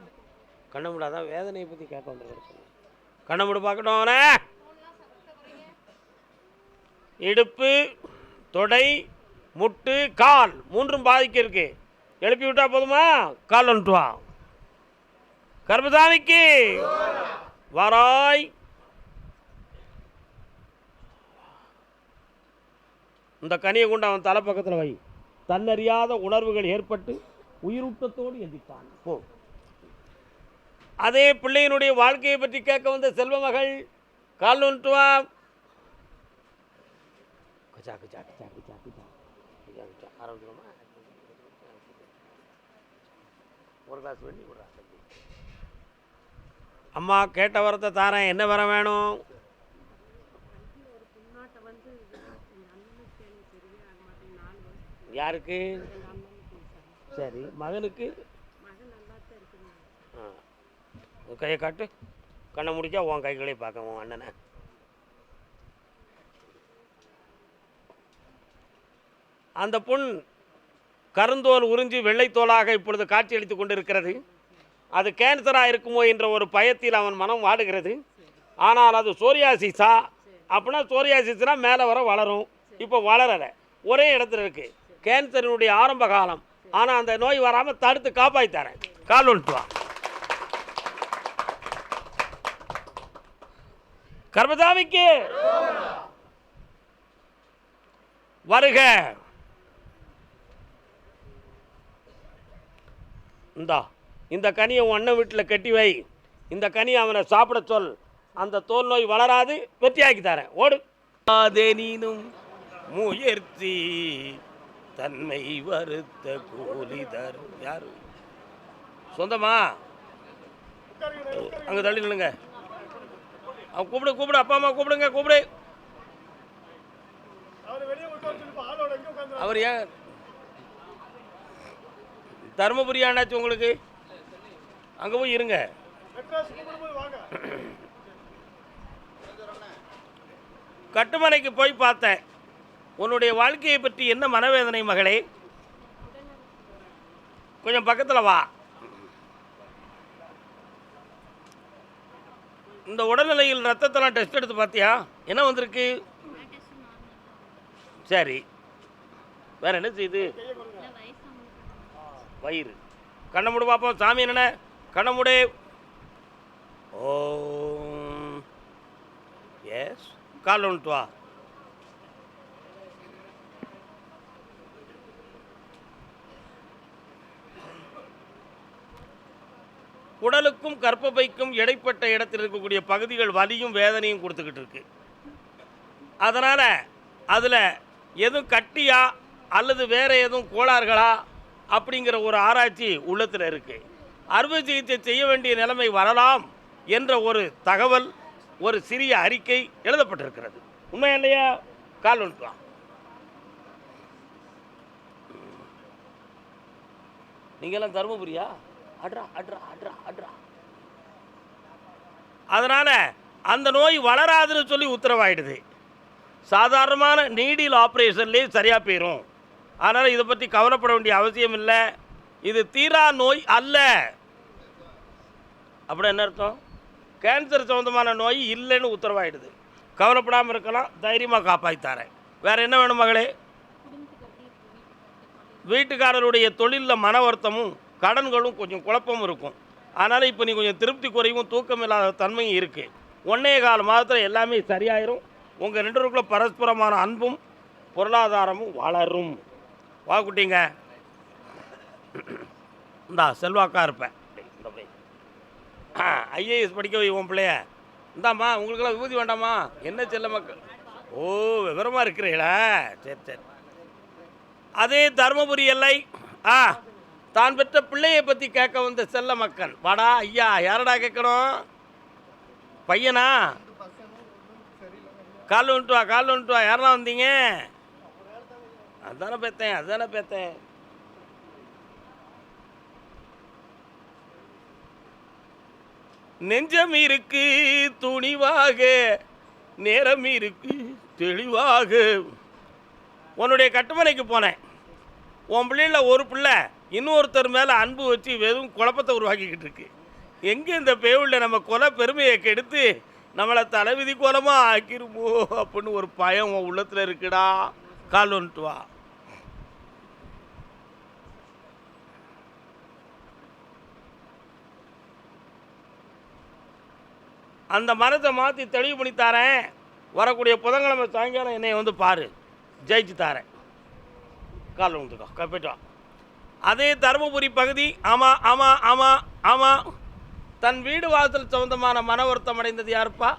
கண்ண மூடாதான் வேதனையை பற்றி கேட்க வந்து கண்ண மூட பார்க்கணும். அவனை இடுப்பு, தொடை, முட்டு, கால் 3ம் பாதிக்க இருக்கு. எழுப்பி விட்டா போதுமா? கால் வந்துட்டு வா. கர்மசாமிக்கு வராய். இந்த கனியை கொண்டு அவன் தலை பக்கத்தில் வை. தன்னறியாத உணர்வுகள் ஏற்பட்டு உயிரூட்டத்தோடு எந்திரித்தான். போ. அதே பிள்ளையினுடைய வாழ்க்கையை பற்றி கேட்க வந்த செல்வ மகள். கால் வந்துட்டு வா. ஆரம்பிச்சிடுமா? ஒரு கிளாஸ் வெண்ணி விடுறா. அம்மா கேட்ட வரத்தை தாரேன். என்ன வர வேணும்? யாருக்கு? சரி, மகனுக்கு கையை காட்டு. கண்ணை முடிச்சா உன் கைகளே பார்க்க உன் அண்ணனை. அந்த பொன் கருந்தோல் உறிஞ்சி வெள்ளைத்தோலாக இப்பொழுது காட்சியளித்து கொண்டிருக்கிறது. அது கேன்சராக இருக்குமோ என்ற ஒரு பயத்தில் அவன் மனம் வாடுகிறது. ஆனால் அது சோரியாசிஸா அப்படின்னா சோரியாசிஸ்னால் மேலே வர வளரும். இப்போ வளரலை, ஒரே இடத்துல இருக்குது. கேன்சரினுடைய ஆரம்ப காலம். ஆனால் அந்த நோய் வராமல் தடுத்து காப்பாற்றித்தரேன். கால் ஒன்றுவா. கர்மசாமிக்கு வருக. இந்த கனியை உன் அண்ணன் வீட்டில் கட்டி வை. இந்த கனியை அவனை சாப்பிட சொல். அந்த தோல் நோய் வளராது, வெற்றியாக்கி தரேன். ஓடு. அதே நீனும் முயற்சி தன்மை வருத்த கூலிதர். யாரு சொந்தமா? அங்கே தள்ளி நில்லுங்க. அவன் கூப்பிடு. அப்பா அம்மா கூப்பிடுங்க. கூப்பிடு. அவர் ஏன் தருமபுரி ஆனாச்சு உங்களுக்கு? அங்கே போய் இருங்க. கட்டுமனைக்கு போய் பார்த்தேன். உன்னுடைய வாழ்க்கையை பற்றி என்ன மனவேதனை மகளே? கொஞ்சம் பக்கத்தில் வா. இந்த உடல்நிலையில் ரத்தத்தெல்லாம் டெஸ்ட் எடுத்து பார்த்தியா? என்ன வந்திருக்கு? சரி, வேற என்ன செய்யுது? வயிறு. கண்ணை மூடு பார்ப்போம். சாமி என்ன? கண்ணை மூடு. ஓம். எஸ். கால் ஒன்று வா. உடலுக்கும் கர்ப்பப்பைக்கும் இடைப்பட்ட இடத்தில் இருக்கக்கூடிய பகுதிகள் வலியும் வேதனையும் கொடுத்துக்கிட்டு இருக்கு. அதனால் அதில் எதுவும் கட்டியா அல்லது வேறு எதுவும் கோளாறுகளா அப்படிங்கிற ஒரு ஆராய்ச்சி உள்ளத்தில் இருக்குது. அறுவை சிகிச்சை செய்ய வேண்டிய நிலைமை வரலாம் என்ற ஒரு தகவல், ஒரு சிறிய அறிக்கை எழுதப்பட்டிருக்கிறது. உண்மை இல்லையா? கால் ஒன்று. நீங்களாம் தருமபுரியா? அட்ரா. அதனால் அந்த நோய் வளராதுன்னு சொல்லி உத்தரவாயிடுது. சாதாரணமான நீடில் ஆப்ரேஷன்லேயே சரியாக போயிடும். அதனால் இதை பற்றி கவலைப்பட வேண்டிய அவசியம் இல்லை. இது தீரா நோய் அல்ல. அப்படி என்ன அர்த்தம்? கேன்சர் சம்மந்தமான நோய் இல்லைன்னு உத்தரவாயிடுது. கவலைப்படாமல் இருக்கலாம். தைரியமாக காப்பாற்றித்தாரேன். வேறு என்ன வேணும் மகளே? வீட்டுக்காரருடைய தொழிலில் மன வருத்தமும் கடன்களும் கொஞ்சம் குழப்பமும் இருக்கும். அதனால் இப்போ நீ கொஞ்சம் திருப்தி குறைவும் தூக்கம் இல்லாத தன்மையும் இருக்குது. 1.25 மாதத்தில் எல்லாமே சரியாயிரும். உங்கள் 2 பேருக்குள்ள பரஸ்பரமான அன்பும் பொருளாதாரமும் வளரும். வா குட்டிங்க. இந்தா செல்வாக்கா இருப்பேன். இந்த போய் ஐஏஎஸ் படிக்க வை உன் பிள்ளைய. இந்தாம்மா, உங்களுக்கெல்லாம் விபூதி வேண்டாமா? என்ன செல்ல மக்கள்? ஓ, விவரமாக இருக்கிறீங்களா? சரி. அதே தருமபுரி எல்லை தான் பெற்ற பிள்ளையை பற்றி கேட்க வந்த செல்ல மக்கள். வாடா ஐயா. யாரடா கேட்கணும்? பையனா? கால் வந்துட்டு வா. யாரெல்லாம் வந்தீங்க? அதுதானே பேத்தேன். நெஞ்சம் இருக்கு துணிவாக, நேரம் இருக்கு தெளிவாக. உன்னுடைய கட்டுமனைக்கு போனேன். உன் பிள்ளைல ஒரு பிள்ளை இன்னொருத்தர் மேலே அன்பு வச்சு வெறும் குழப்பத்தை உருவாக்கிக்கிட்டு இருக்கு. எங்கே இந்த பேவுள்ள நம்ம கொலை பெருமையை கெடுத்து நம்மளை தலைவிதி கோலமாக ஆக்கிருமோ அப்படின்னு ஒரு பயம் உன் உள்ளத்தில் இருக்குடா. கால் வந்துட்டு வா. அந்த மரத்தை மாற்றி தெளிவு பண்ணி தாரேன். வரக்கூடிய புதன்கிழமை சாயங்காலம் என்னை வந்து பாரு, ஜெயிச்சு தாரேன். கால் வந்துக்கோ. போய்ட்டு வா. அதே தருமபுரி பகுதி. ஆமாம். தன் வீடு வாசல் சொந்தமான மன வருத்தம் அடைந்தது யாருப்பா?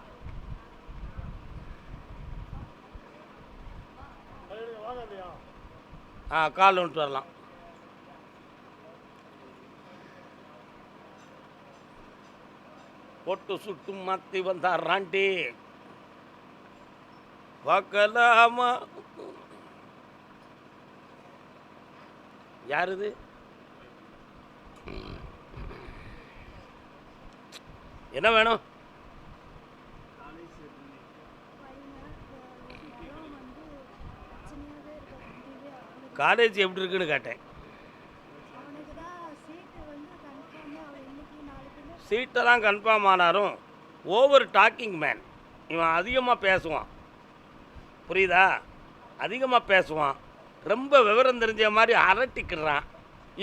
கால் வந்துட்டு வரலாம். பொட்டு சுட்டு மாற்றி வந்தார் ராண்டி. பார்க்கலாமா? யாருது? என்ன வேணும்? காலேஜ் எப்படி இருக்குன்னு கேட்டேன். சீட்டெல்லாம் கன்ஃபார்ம் ஆனாலும் ஓவர் டாக்கிங் மேன். இவன் அதிகமாக பேசுவான், புரியுதா? அதிகமாக பேசுவான், ரொம்ப விவரம் தெரிஞ்ச மாதிரி அரட்டிக்கிறான்.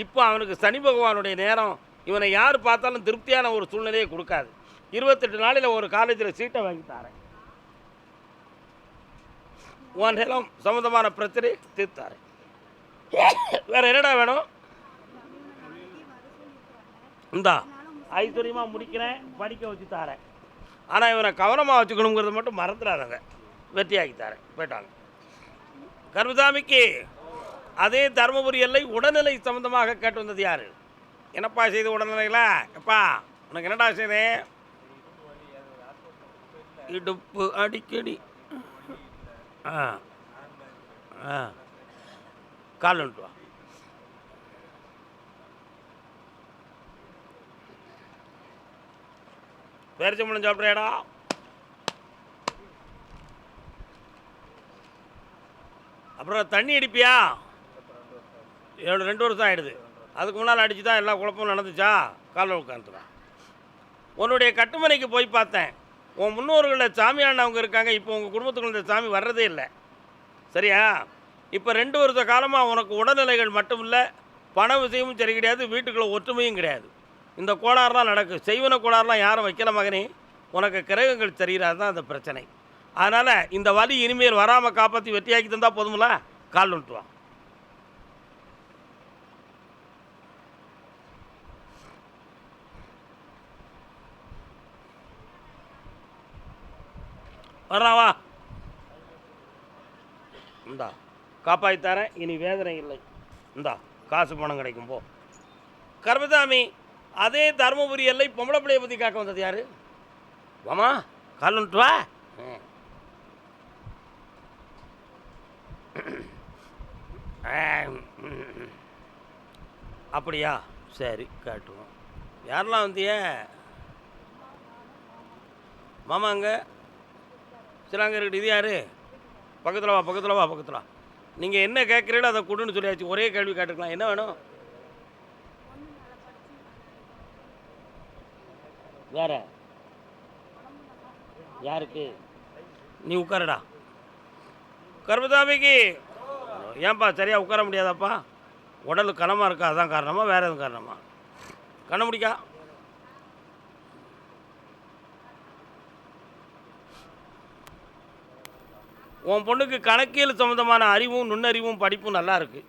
இப்போ அவனுக்கு சனி பகவானுடைய நேரம். இவனை யார் பார்த்தாலும் திருப்தியான ஒரு சூழ்நிலையை கொடுக்காது. 28 நாளில் ஒரு காலேஜில் சீட்டை வாங்கி தரேன். உன் நிலம் சம்மந்தமான பிரச்சனை தீர்த்தாரேன். வேறு என்னடா வேணும்? இந்தா ஐஸ்வர்யமாக முடிக்கிறேன், படிக்க வச்சு தரேன். ஆனால் இவனை கவனமாக வச்சுக்கணுங்கிறத மட்டும் மறந்துடாதங்க. வெற்றியாக்கி தரேன். போயிட்டாங்க. கருமசாமிக்கு அதே தருமபுரி எல்லை உடல்நிலை சம்மந்தமாக கேட்டு வந்தது யார்? என்னப்பா செய்து உடல்நிலைங்களா? எப்பா உனக்கு என்னடா செய்து? இடுப்பு அடிக்கடி கால் வந்துட்டு வா. பேரிச்சம்பழம் சாப்பிட்றியாடா? அப்புறம் தண்ணி அடிப்பியா? 2 வருஷம் ஆகிடுது. அதுக்கு முன்னால் அடித்து தான் எல்லா குழப்பமும் நடந்துச்சா? காலில் உட்காந்துட்டான். உன்னுடைய கட்டுமனைக்கு போய் பார்த்தேன். உன் முன்னோர்களில் சாமியானவங்க இருக்காங்க. இப்போ உங்கள் குடும்பத்துக்குள்ள இந்த சாமி வர்றதே இல்லை, சரியா? இப்போ 2 வருஷ காலமாக உனக்கு உடல்நிலைகள் மட்டும் இல்லை, பண விஷயமும் சரி கிடையாது, வீட்டுக்குள்ள ஒற்றுமையும் கிடையாது. இந்த கோளாறுலாம் நடக்கும். செய்வன கோளாறுலாம் யாரும் வைக்கல மகனே. உனக்கு கிரகங்கள் சரியில்லாது தான் அந்த பிரச்சனை. அதனால் இந்த வலி இனிமேல் வராமல் காப்பாற்றி வெற்றியாக்கி தந்தால் போதுமில்ல? கால் வந்துட்டு வா. வர்றாவா? இந்தா காப்பாற்றி தரேன். இனி வேதனை இல்லை. இந்தா காசு பணம் கிடைக்கும் போ. கர்மசாமி அதே தருமபுரி எல்லை பொம்பளை பிள்ளையை பற்றி காக்க வந்தது யார்? வாமா, கால் வந்துட்டு வா. அப்படியா? சரி காட்டுவோம். யாரெல்லாம் வந்திய? மாமா அங்கே சிலாங்க இருக்குது. இது யார்? பக்கத்தில் வா, பக்கத்தில் வா, பக்கத்தில் வா. நீங்கள் என்ன கேட்குறீங்களோ அதை கொடுன்னு சொல்லியாச்சு. ஒரே கேள்வி கேட்டுக்கலாம். என்ன வேணும்? வேற யாருக்கு? நீ உட்காருடா. கர்மசாமிக்கு ஏன்பா சரியாக உட்கார முடியாதாப்பா? உடல் கனமாக இருக்கா, அதான் காரணமா? வேறு எதுவும் காரணமா? கண்ண முடிக்கா? உன் பொண்ணுக்கு கணக்கியல் சம்மந்தமான அறிவும் நுண்ணறிவும் படிப்பும் நல்லா இருக்குது.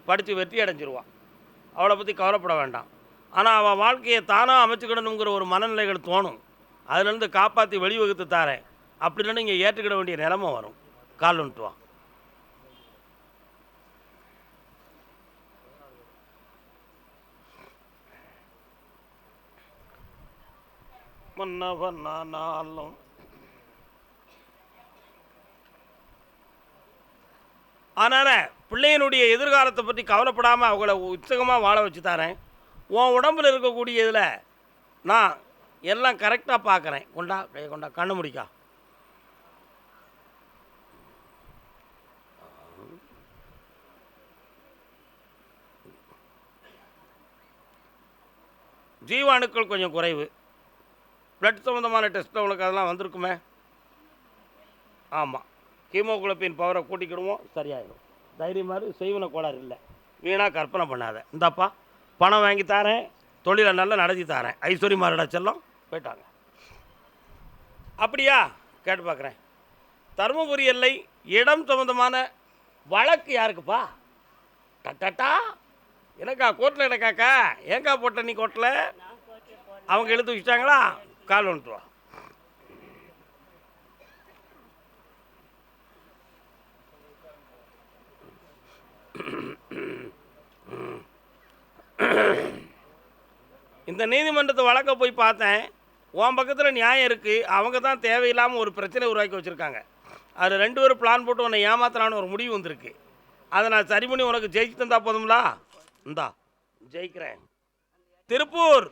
படித்து வெற்றி அடைஞ்சிருவான். அவளை பற்றி கவலைப்பட வேண்டாம். ஆனால் அவள் வாழ்க்கையை தானாக அமைச்சுக்கிடணுங்கிற ஒரு மனநிலைகள் தோணும். அதுலேருந்து காப்பாற்றி வழிவகுத்து தாரேன். அப்படி இல்லைன்னு இங்கே ஏற்றுக்கிட வேண்டிய நிலைமை வரும். கால் வந்துட்டு வா. மன்னவனாலும் அதனால் பிள்ளையினுடைய எதிர்காலத்தை பற்றி கவலைப்படாமல் அவங்கள உற்சாகமாக வாழ வச்சு தரேன். உன் உடம்பில் இருக்கக்கூடிய இதில் நான் எல்லாம் கரெக்டாக பார்க்குறேன். கொண்டா கையை கொண்டா, கண்ணு முடிக்கா. ஜீவாணுக்கள் கொஞ்சம் குறைவு. பிளட் சம்மந்தமான டெஸ்ட்டில் உனக்கு அதெல்லாம் வந்திருக்குமே. ஆமாம், ஹீமோகுளோபின் பவரை கூட்டிக்கிடுவோம், சரியாயிடும். தைரியமாக செய்வன கோளாறு இல்லை. வீணாக கற்பனை பண்ணாத. இந்தாப்பா பணம் வாங்கி தரேன், தொழிலை நல்லா நடத்தி தரேன். ஐஸ்வர்யமாரடா செல்லம். போயிட்டாங்க. அப்படியா? கேட்டு பார்க்குறேன். தருமபுரி எல்லை இடம் சம்மந்தமான வழக்கு யாருக்குப்பா? டட்டா எனக்கா? கோர்ட்டில் எனக்காக்கா? ஏங்கா போட்ட நீ கோர்ட்டில்? அவங்க எழுத்து வச்சுட்டாங்களா? கால் வந்துட்டு வா. இந்த நீதிமன்றத்தை வழக்க போய் பார்த்தேன். உன் பக்கத்தில் நியாயம் இருக்குது. அவங்க தான் தேவையில்லாமல் ஒரு பிரச்சனை உருவாக்கி வச்சுருக்காங்க. அது 2 பேரும் பிளான் போட்டு உன்னை ஏமாத்தலான்னு ஒரு முடிவு வந்திருக்கு. அதை நான் சரி பண்ணி உனக்கு ஜெயிச்சு தந்தா போதுங்களா? இந்தா ஜெயிக்கிறேன். திருப்பூர்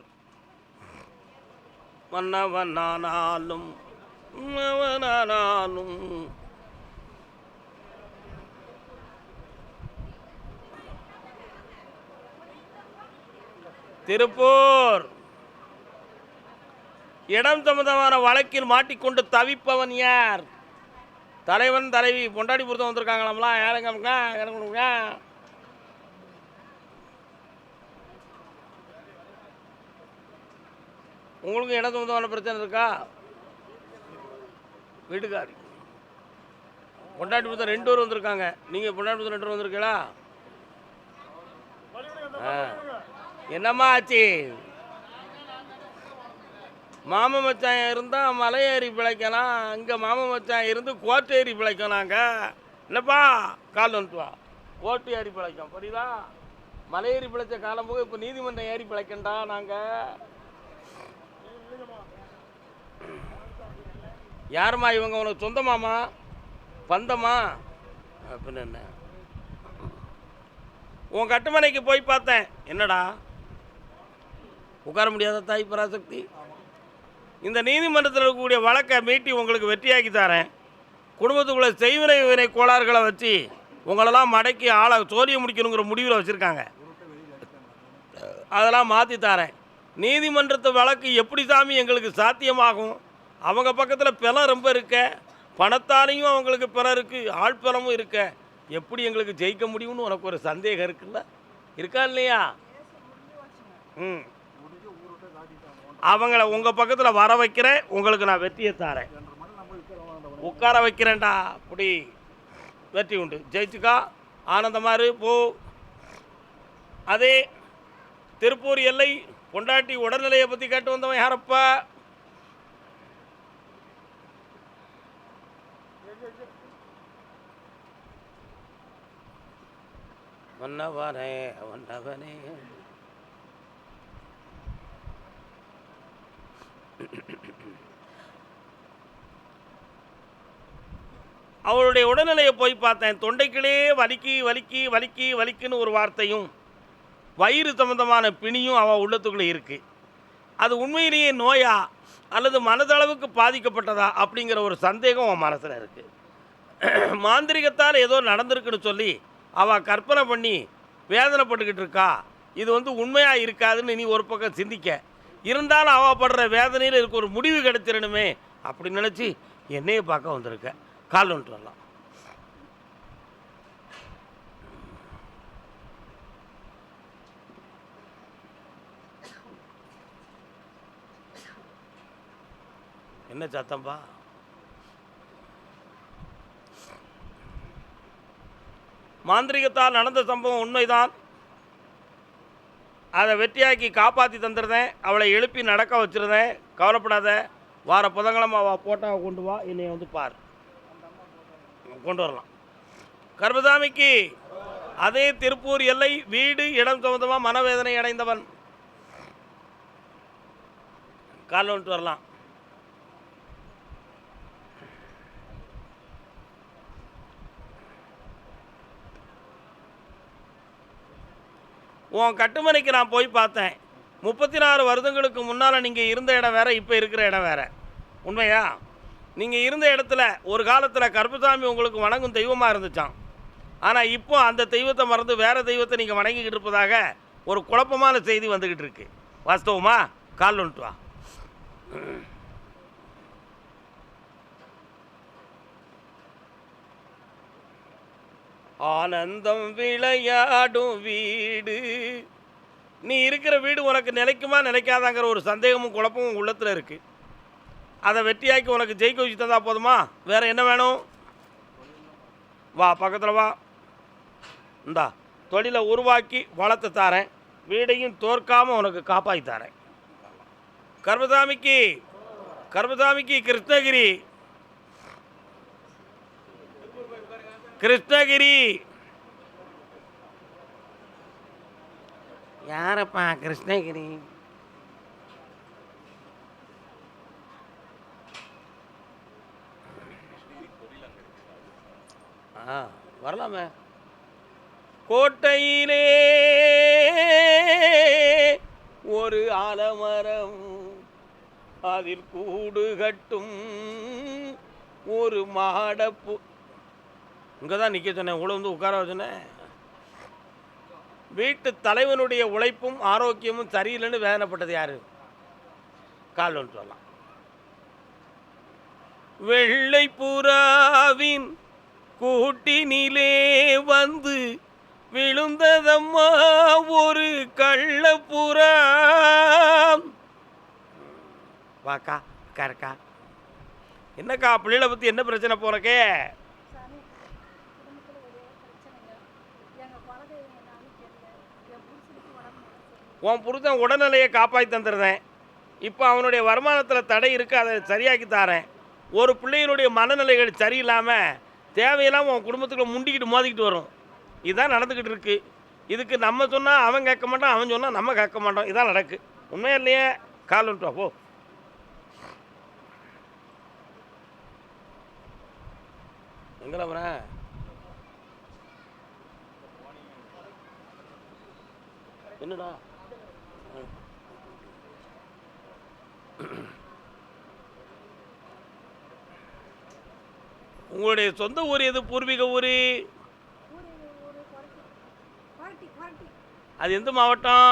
மன்னவனானாலும் மன்னவனானாலும் திருப்பூர் இடம் சம்பந்தமான வழக்கில் மாட்டிக்கொண்டு தவிப்பவன் யார்? தலைவன் தலைவி பொண்டாடி பொருத்தம் வந்திருக்காங்களாம்லாம். யாருங்க இறங்கணுங்க. உங்களுக்கு இடம் சம்பந்தமான பிரச்சனை இருக்கா? வீட்டுக்காரி பொண்டாட்டி பொருத்தம் 2 பேர் வந்திருக்காங்க. நீங்கள் பொண்டாட்டி பொருத்தம் 2 பேர் வந்திருக்கீங்களா? என்னம்மா ஆச்சு? மாம மச்சான் இருந்தால் மலை ஏறி பிழைக்கலாம், இங்கே மாம மச்சான் இருந்து கோட்டை ஏறி பிழைக்கலாங்க. என்னப்பா கால் வந்துட்டு வா, கோட்டை ஏறி பிழைக்கும் புரியுதா? மலை ஏறி பிழைச்ச காலம் போக இப்போ நீதிமன்றம் ஏறி பிழைக்கண்டா நாங்கள். யாரும்மா இவங்க? உனக்கு சொந்தமாமா பந்தமா அப்படின்னு? என்ன உன் கட்டுமனைக்கு போய் பார்த்தேன். என்னடா உட்கார முடியாத தாய் பராசக்தி? இந்த நீதிமன்றத்தில் இருக்கக்கூடிய வழக்கை மீட்டி உங்களுக்கு வெற்றியாக்கி தரேன். குடும்பத்துக்குள்ளே செய்வினை வினை கோளாறுகளை வச்சு உங்களெல்லாம் மடக்கி ஆளை சோழிய முடிக்கணுங்கிற முடிவில் வச்சுருக்காங்க. அதெல்லாம் மாற்றி தரேன். நீதிமன்றத்து வழக்கு எப்படி சாமி எங்களுக்கு சாத்தியமாகும்? அவங்க பக்கத்தில் பிலம் ரொம்ப இருக்க, பணத்தாலையும் அவங்களுக்கு பிலம் இருக்குது, ஆள் பிலமும் இருக்க, எப்படி எங்களுக்கு ஜெயிக்க முடியும்னு உனக்கு ஒரு சந்தேகம் இருக்குல்ல? இருக்கா இல்லையா? அவங்கள உங்கள் பக்கத்தில் வர வைக்கிறேன், உங்களுக்கு நான் வெற்றியை தரேன். உட்கார வைக்கிறேன்டா. அப்படி வெற்றி உண்டு. ஜெயிச்சுக்கா, ஆனந்தமாரு போ. அதே திருப்பூர் எல்லை பொண்டாட்டி உடல்நிலையை பற்றி கேட்டு வந்தவன் யாரப்பா? வண்ணவனே வண்ணவனே. அவளுடைய உடல்நிலையை போய் பார்த்தேன். தொண்டைக்கிலே வலிக்கி வலிக்கி வலிக்கி வலிக்குன்னு ஒரு வார்த்தையும், வயிறு சம்பந்தமான பிணியும் அவள் உள்ளத்துக்குள்ளே இருக்குது. அது உண்மையிலேயே நோயா அல்லது மனதளவுக்கு பாதிக்கப்பட்டதா அப்படிங்கிற ஒரு சந்தேகம் அவன் மனசில் இருக்குது. மாந்திரிகத்தால் ஏதோ நடந்திருக்குன்னு சொல்லி அவள் கற்பனை பண்ணி வேதனைப்பட்டுக்கிட்டு இருக்கா. இது உண்மையாக இருக்காதுன்னு நீ ஒரு பக்கம் சிந்திக்க. இருந்தாலும் அவள் படுற வேதனையில் இதுக்கு ஒரு முடிவு கிடைச்சிடணுமே அப்படி நினச்சி என்னையே பார்க்க வந்திருக்க. கால் வந்துட்டு வரலாம். என்ன சத்தம்பா? மாந்திரிகத்தால் நடந்த சம்பவம் உண்மைதான். அதை வெற்றியாக்கி காப்பாற்றி தந்துடுறேன். அவளை எழுப்பி நடக்க வச்சுருந்தேன். கவலைப்படாத. வார புதன்கிழமை அவள் போட்டாவை கொண்டு வா, என்னை பார், கொண்டு வரலாம். கர்மசாமிக்கு அதே திருப்பூர் எல்லை வீடு இடம் சம்பந்தமாக மனவேதனை அடைந்தவன். காலைல வந்துட்டு வரலாம். உன் கட்டுமனைக்கு நான் போய் பார்த்தேன். 34 வருடங்களுக்கு முன்னால் நீங்கள் இருந்த இடம் வேறு, இப்போ இருக்கிற இடம் வேறு. உண்மையா? நீங்கள் இருந்த இடத்துல ஒரு காலத்தில் கருப்பசாமி உங்களுக்கு வணங்கும் தெய்வமாக இருந்துச்சான். ஆனால் இப்போ அந்த தெய்வத்தை மறந்து வேறு தெய்வத்தை நீங்கள் வணங்கிக்கிட்டு இருப்பதாக ஒரு குழப்பமான செய்தி வந்துக்கிட்டு இருக்கு. வாஸ்தவமா? கால் வந்துட்டு வா. ஆனந்தம் விளையாடும் வீடு. நீ இருக்கிற வீடு உனக்கு நிலைக்குமா நிலைக்காதாங்கிற ஒரு சந்தேகமும் குழப்பமும் உள்ளத்தில் இருக்குது. அதை வெற்றியாக்கி உனக்கு ஜெயிக்க வச்சு தந்தா போதுமா? வேறு என்ன வேணும்? வா, பக்கத்தில் வா. இந்தா தொழிலை உருவாக்கி வளர்த்து தாரேன். வீடையும் தோற்காமல் உனக்கு காப்பாற்றி தாரேன். கர்மசாமிக்கு கிருஷ்ணகிரி கிருஷ்ணகிரி. யாரப்பா கிருஷ்ணகிரி? வரலாமே. கோட்டையிலே ஒரு ஆலமரம், அதில் கூடு கட்டும் ஒரு மாடப்பு. இங்கே தான் நிற்க சொன்னேன், உங்களை வந்து உட்கார சொன்னேன். வீட்டு தலைவனுடைய உழைப்பும் ஆரோக்கியமும் சரியில்லைன்னு வேதனைப்பட்டது யாரு? கால்வன் சொல்லலாம். வெள்ளை புறாவின் கூட்டினிலே வந்து விழுந்ததம்மா ஒரு கள்ளப்புறா. வாக்கா கரக்கா. என்னக்கா பிள்ளைகளை பற்றி என்ன பிரச்சனை போறக்கே? உன் புருஷன் உடல்நிலையை காப்பாற்றி தந்துடுறேன். இப்போ அவனுடைய வருமானத்தில் தடை இருக்குது, அதை சரியாக்கி தாரேன். ஒரு பிள்ளையினுடைய மனநிலைகள் சரியில்லாமல் தேவையில்லாமல் உன் குடும்பத்துக்குள்ள முண்டிக்கிட்டு மோதிக்கிட்டு வரும். இதுதான் நடந்துக்கிட்டு இருக்கு. இதுக்கு நம்ம சொன்னால் அவன் கேட்க மாட்டான், அவன் சொன்னால் நம்ம கேட்க மாட்டோம். இதான் நடக்கு. உண்மையா இல்லையே? கால் வந்துட்டு போ. எங்கே வரேன்? என்னடா உங்களுடைய சொந்த ஊர் எது? பூர்வீக ஊர் அது எந்த மாவட்டம்?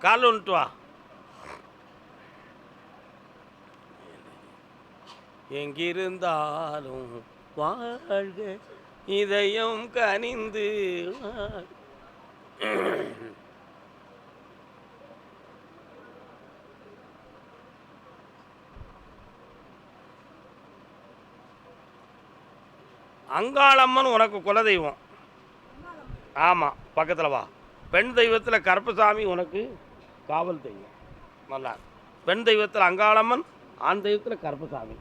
கால் வந்துட்டு வா. எங்கிருந்தாலும் வாழ்க இதயம் கனிந்து. அங்காளம்மன் உனக்கு குலதெய்வம். ஆமாம், பக்கத்தில் வா. பெண் தெய்வத்தில் கருப்பசாமி உனக்கு காவல் தெய்வம். நல்லா. பெண் தெய்வத்தில் அங்காளம்மன், ஆண் தெய்வத்தில் கருப்பசாமி.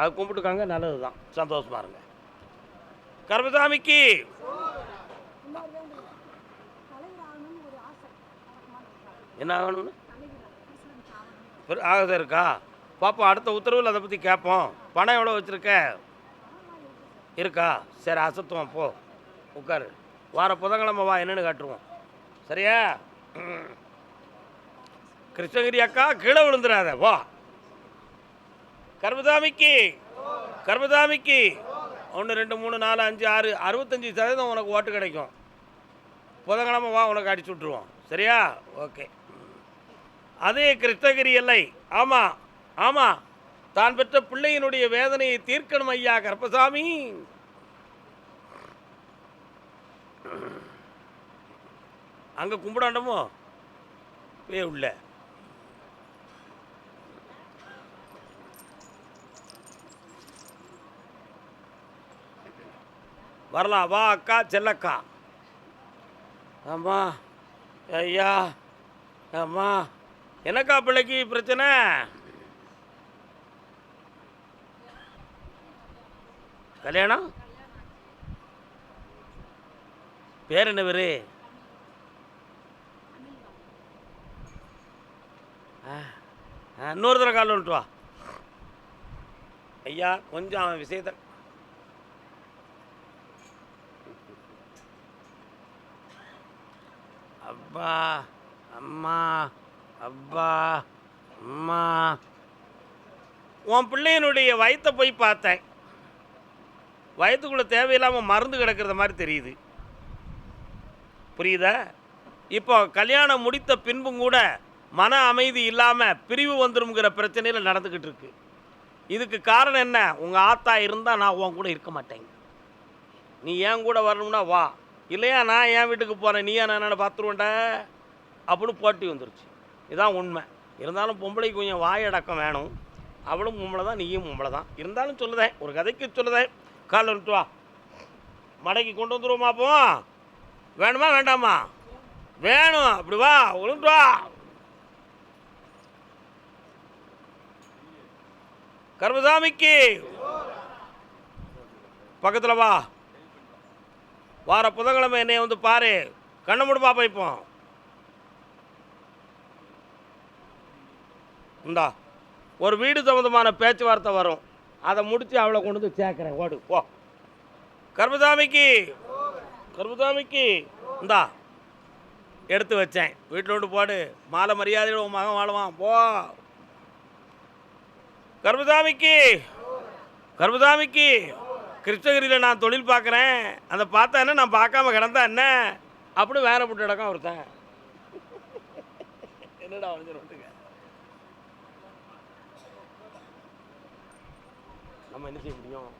அது கும்பிட்டுக்காங்க, நல்லது தான், சந்தோஷமா இருங்க. கருப்பசாமிக்கு என்ன ஆகணும்னு ஆகுது இருக்கா? பாப்போம், அடுத்த உத்தரவில் அதை பற்றி கேட்போம். பணம் எவ்வளோ வச்சுருக்க? இருக்கா? சரி, அசத்துவோம், போ உட்காரு. வார புதன்கிழமை வா, என்னென்னு காட்டுருவோம். சரியா? கிருஷ்ணகிரி அக்கா, கீழே விழுந்துடாத, வா. கர்மசாமிக்கு 1 2 3 4 5 6 65% உனக்கு ஓட்டு கிடைக்கும். புதன்கிழமை வா, உனக்கு அடிச்சு விட்ருவோம். சரியா? ஓகே. அதே கிருஷ்ணகிரி எல்லை. ஆமாம் ஆமாம், தான் பெற்ற பிள்ளையினுடைய வேதனையை தீர்க்கணும் ஐயா கருப்பசாமி. அங்கே கும்பிடாண்டமோ பே உள்ள. வரலாம், வா அக்கா, செல்லக்கா. அம்மா ஐயா, அம்மா என்னக்கா பிள்ளைக்கு பிரச்சனை? கல்யாணம்? பேர் என்ன பேரு? இன்னொரு தடவை கால் வந்துட்டு வா ஐயா. கொஞ்சம் அவன் விஷயத்த அப்பா அம்மா அப்பா அம்மா. உன் பிள்ளையினுடைய வயிற்றை போய் பார்த்தேன். வயிற்றுக்குள்ளே தேவையில்லாமல் மருந்து கிடக்கிறத மாதிரி தெரியுது. புரியுதா? இப்போ கல்யாணம் முடித்த பின்பும் கூட மன அமைதி இல்லாமல் பிரிவு வந்துருங்கிற பிரச்சனையில் நடந்துக்கிட்டு இருக்கு. இதுக்கு காரணம் என்ன? உங்கள் ஆத்தா இருந்தால் நான் உன் கூட இருக்க மாட்டேங்க. நீ ஏன் கூட வரணும்னா வா, இல்லையா நான் என் வீட்டுக்கு போகிறேன், நீ நான் பார்த்துருவேன்ட அப்படின்னு போட்டி வந்துருச்சு. இதுதான் உண்மை. இருந்தாலும் பொம்பளைக்கு கொஞ்சம் வாயடக்கம் வேணும். அவளும் பொம்பளை தான், நீயும் பொம்பளை தான். இருந்தாலும் சொல்லுதேன், ஒரு கதைக்கு சொல்லுதேன். கால் வந்துட்டு வா, மடைக்கு கொண்டு வந்துடுவோமா? அப்போ வேணுமா வேண்டாமா? வேணும். அப்படி வா, ஒழுங்கிட்டு வா. கர்மசாமிக்கு பக்கத்தில் வா. வார புதன்கிழமை என்னைய வந்து பாரு. கண்ணை மூடு பாப்பா. இப்போ இந்தா ஒரு வீடு சம்மந்தமான பேச்சுவார்த்தை வரும், அதை முடித்து அவளை கொண்டு வந்து சேர்க்குறேன். ஓடு போ. கர்மசாமிக்கு கருப்புசாமிக்கு இந்தா எடுத்து வச்சேன், வீட்டில் விட்டு போடு, மாலை மரியாதையோட உன் மகன் வாழுவான் போ. கருப்புசாமிக்கு கருப்புசாமிக்கு கிருஷ்ணகிரியில் நான் தொழில் பார்க்குறேன், அதை பார்த்தா என்ன, நான் பார்க்காம கிடந்தா என்ன, அப்படி வேற போட்டு இடக்கம் ஒருத்தன். என்னடா வந்துருக்க, நம்ம என்ன செய்ய முடியும்?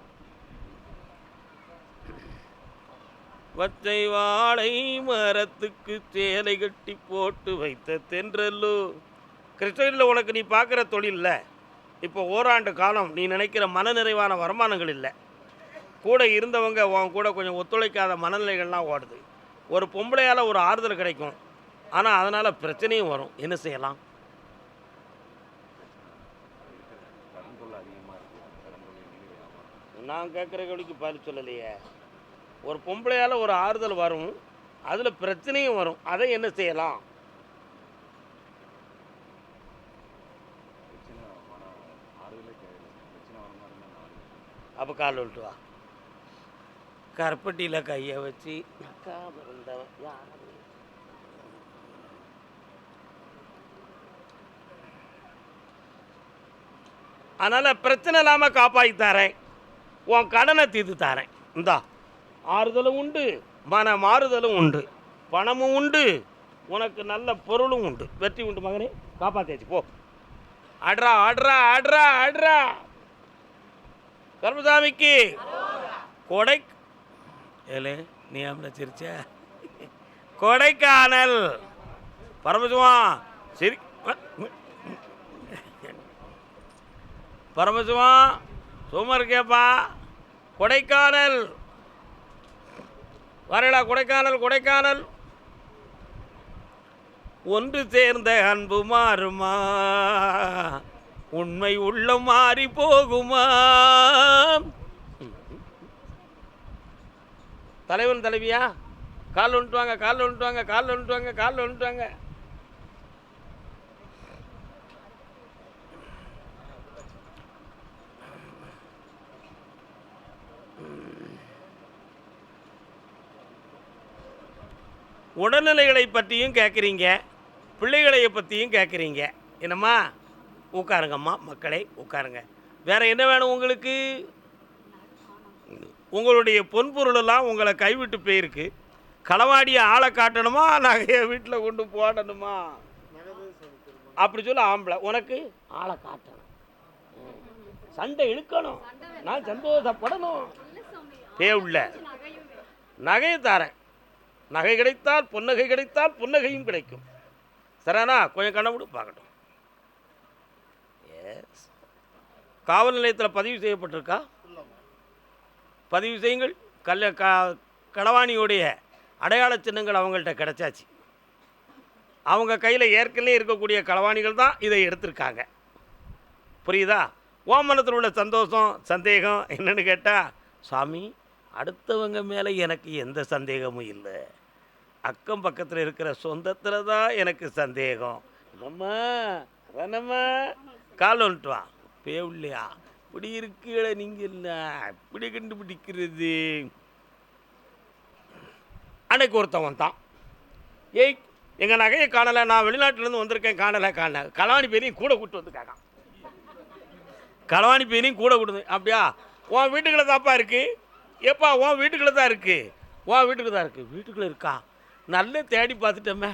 பச்சை வாழை மரத்துக்கு சேலை கட்டி போட்டு வைத்த தென்றல்லோ. கிருஷ்ணகிரியில் உனக்கு நீ பார்க்குற தொழிலில் இப்போ ஓராண்டு காலம் நீ நினைக்கிற மனநிறைவான வருமானங்கள் இல்லை. கூட இருந்தவங்க உன் கூட கொஞ்சம் ஒத்துழைக்காத மனநிலைகள்லாம் ஓடுது. ஒரு பொம்பளையால் ஒரு ஆறுதல் கிடைக்கும், ஆனால் அதனால் பிரச்சனையும் வரும். என்ன செய்யலாம்? நான் கேட்குற கேள்விக்கு பதில் சொல்லலையே. ஒரு பொம்பளையால் ஒரு ஆறுதல் வரும், அதில் பிரச்சனையும் வரும். அதை என்ன செய்யலாம்? அப்போ கால் விட்டு வா. கருப்பட்டியில் கையை வச்சு இருந்தவன் யார்? அதனால் பிரச்சனை இல்லாமல் காப்பாற்றி தரேன், உன் கடனை தீர்த்து தரேன். இந்தா ஆறுதலும் உண்டு, மன மாறுதலும் உண்டு, பணமும் உண்டு, உனக்கு நல்ல பொருளும் உண்டு, வெற்றி உண்டு மகனே. காப்பாற்றியாச்சு போ. ஆட்ரா ஆட்ரா ஆட்ரா ஆட்ரா. கருப்புசாமிக்கு கொடை ஏலே நீ அப்படி சிரிச்ச. கொடைக்கானல் பரமசிவம் சரி பரமசிவம் சும்மா இருக்கேப்பா. கொடைக்கானல் வரடா, கொடைக்கானல் கொடைக்கானல். ஒன்று சேர்ந்த அன்பு மாறுமா, உண்மை உள்ளம் மாறி போகுமா? தலைவன் தலைவியா கால் வந்துட்டுவாங்க, கால் வந்துட்டுவாங்க, கால் வந்துட்டுவாங்க, கால் வந்துட்டுவாங்க. உடல்நிலைகளை பற்றியும் கேட்குறீங்க, பிள்ளைகளை பற்றியும் கேட்குறீங்க. என்னம்மா உட்காருங்கம்மா, மக்களே உட்காருங்க. வேறு என்ன வேணும் உங்களுக்கு? உங்களுடைய பொன்பொருளெல்லாம் உங்களை கைவிட்டு போயிருக்கு. களவாடிய ஆளை காட்டணுமா, நகையை வீட்டில் கொண்டு போடணுமா? அப்படி சொல்ல ஆம்பளை, உனக்கு ஆளை காட்டணும், சண்டை இழுக்கணும், நான் சந்தோஷப்படணும். தேவுள்ள நகையை தாரேன், நகை கிடைத்தால் பொன்னகை கிடைத்தால் புன்னகையும் கிடைக்கும். சரிண்ணா? கொஞ்சம் கண்ணவிடு பார்க்கட்டும். எஸ், காவல் நிலையத்தில் பதிவு செய்யப்பட்டிருக்கா? பதிவு செய்யுங்கள். களவாணியோடைய அடையாள சின்னங்கள் அவங்கள்ட்ட கிடைச்சாச்சு. அவங்க கையில் ஏற்கனவே இருக்கக்கூடிய களவாணிகள் தான் இதை எடுத்திருக்காங்க. புரியுதா? ஓமனத்தில் உள்ள சந்தோஷம் சந்தேகம் என்னன்னு கேட்டால், சாமி அடுத்தவங்க மேலே எனக்கு எந்த சந்தேகமும் இல்லை, அக்கம் பக்கத்தில் இருக்கிற சொந்தத்தில் தான் எனக்கு சந்தேகம். நம்ம அதனம்மா கால் வந்துட்டு வா. பேவுள்ளையா இப்படி இருக்கீழ, நீங்கள் இல்லை இப்படி கண்டுபிடிக்கிறது. அன்னைக்கு ஒருத்தவன் தான், ஏய் எங்கள் நகையை காணலை, நான் வெளிநாட்டிலேருந்து வந்திருக்கேன், காணலை காணலை. களவாணி பேரையும் கூட கூப்பிட்டு வந்து கேட்கான். களவாணி பேரையும் கூட கூட்டு. அப்படியா? உன் வீட்டுக்குள்ளே தாப்பா இருக்குது. எப்பா உன் வீட்டுக்குள்ளே தான் இருக்குது, உன் வீட்டுக்கு தான் இருக்குது. வீட்டுக்குள்ளே இருக்கா? நல்ல தேடி பார்த்துட்டோமே,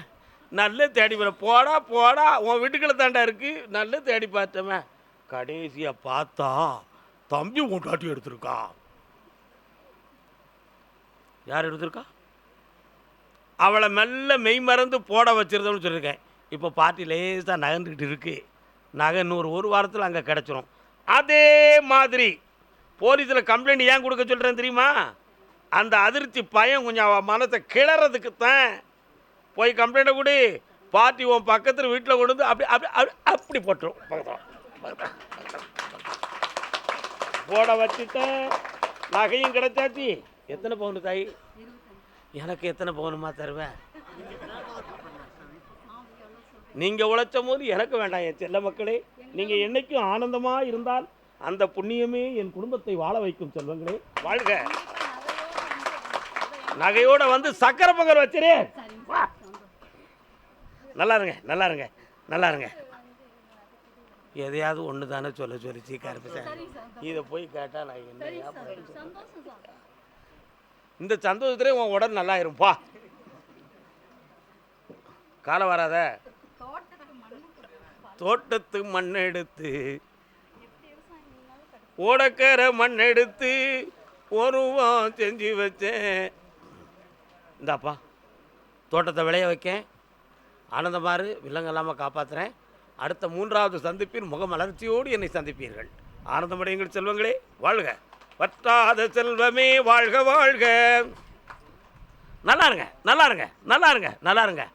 நல்ல தேடி போடா போடா, உன் வீட்டுக்குள்ளே தாண்டா இருக்குது, நல்ல தேடி பார்த்துட்டோமே. கடைசியாக பார்த்தா தம்பி கொண்டாட்டி எடுத்திருக்கா. யார் எடுத்திருக்கா? அவளை மெல்ல மெய் மறந்து போட வச்சிருந்தோம்னு சொல்லியிருக்கேன். இப்போ பார்ட்டி லேசாக நகர்ந்துக்கிட்டு இருக்குது. நகை ஒரு வாரத்தில் அங்கே கிடச்சிரும். அதே மாதிரி போலீஸில் கம்ப்ளைண்ட் ஏன் கொடுக்க சொல்கிறேன் தெரியுமா? அந்த அதிர்ச்சி பயம் கொஞ்சம் அவன் மனத்தை கிளறதுக்கு தான். போய் கம்ப்ளைண்ட்டை கொடு, பார்ட்டி உன் பக்கத்தில் வீட்டில் கொண்டு வந்து அப்படி அப்படி அப்படி போட்டுரும். போட வச்சுட்டேன், நகையும் கிடைச்சாச்சு. எத்தனை பவுன் தாய்? எனக்கு எத்தனை பவுனுமா தருவேன்? நீங்கள் உழைச்ச போது எனக்கு வேண்டாம் என் செல்ல மக்களே. நீங்கள் என்னைக்கும் ஆனந்தமாக இருந்தால் அந்த புண்ணியமே என் குடும்பத்தை வாழ வைக்கும் செல்வங்களே. வாழ்க. நகையோட வந்து சக்கரை பொங்கல் வச்சிரு. வா. நல்லா இருங்க, நல்லா இருங்க, நல்லா இருங்க. எதையாவது ஒன்று தானே சொல்லி சீக்கிரம் சார். இதை போய் கேட்டால் நான் என்ன இந்த சந்தோஷத்துலேயே உன் உடல் நல்லா இருப்பா. காலம் வராத. தோட்டத்து மண் எடுத்து ஓடக்கரை மண் எடுத்து ஒருவம் செஞ்சு வச்சேன். இந்தாப்பா தோட்டத்தை விளைய வைக்கேன். ஆனந்தமாறு வில்லங்க இல்லாமல் காப்பாற்றுறேன். அடுத்த 3வது சந்திப்பில் முகமலர்ச்சியோடு என்னை சந்திப்பீர்கள். ஆனந்தமடையுங்கள் செல்வங்களே, வாழ்க. வற்றாத செல்வமே வாழ்க வாழ்க. நல்லா இருங்க, நல்லா இருங்க, நல்லா இருங்க, நல்லா இருங்க.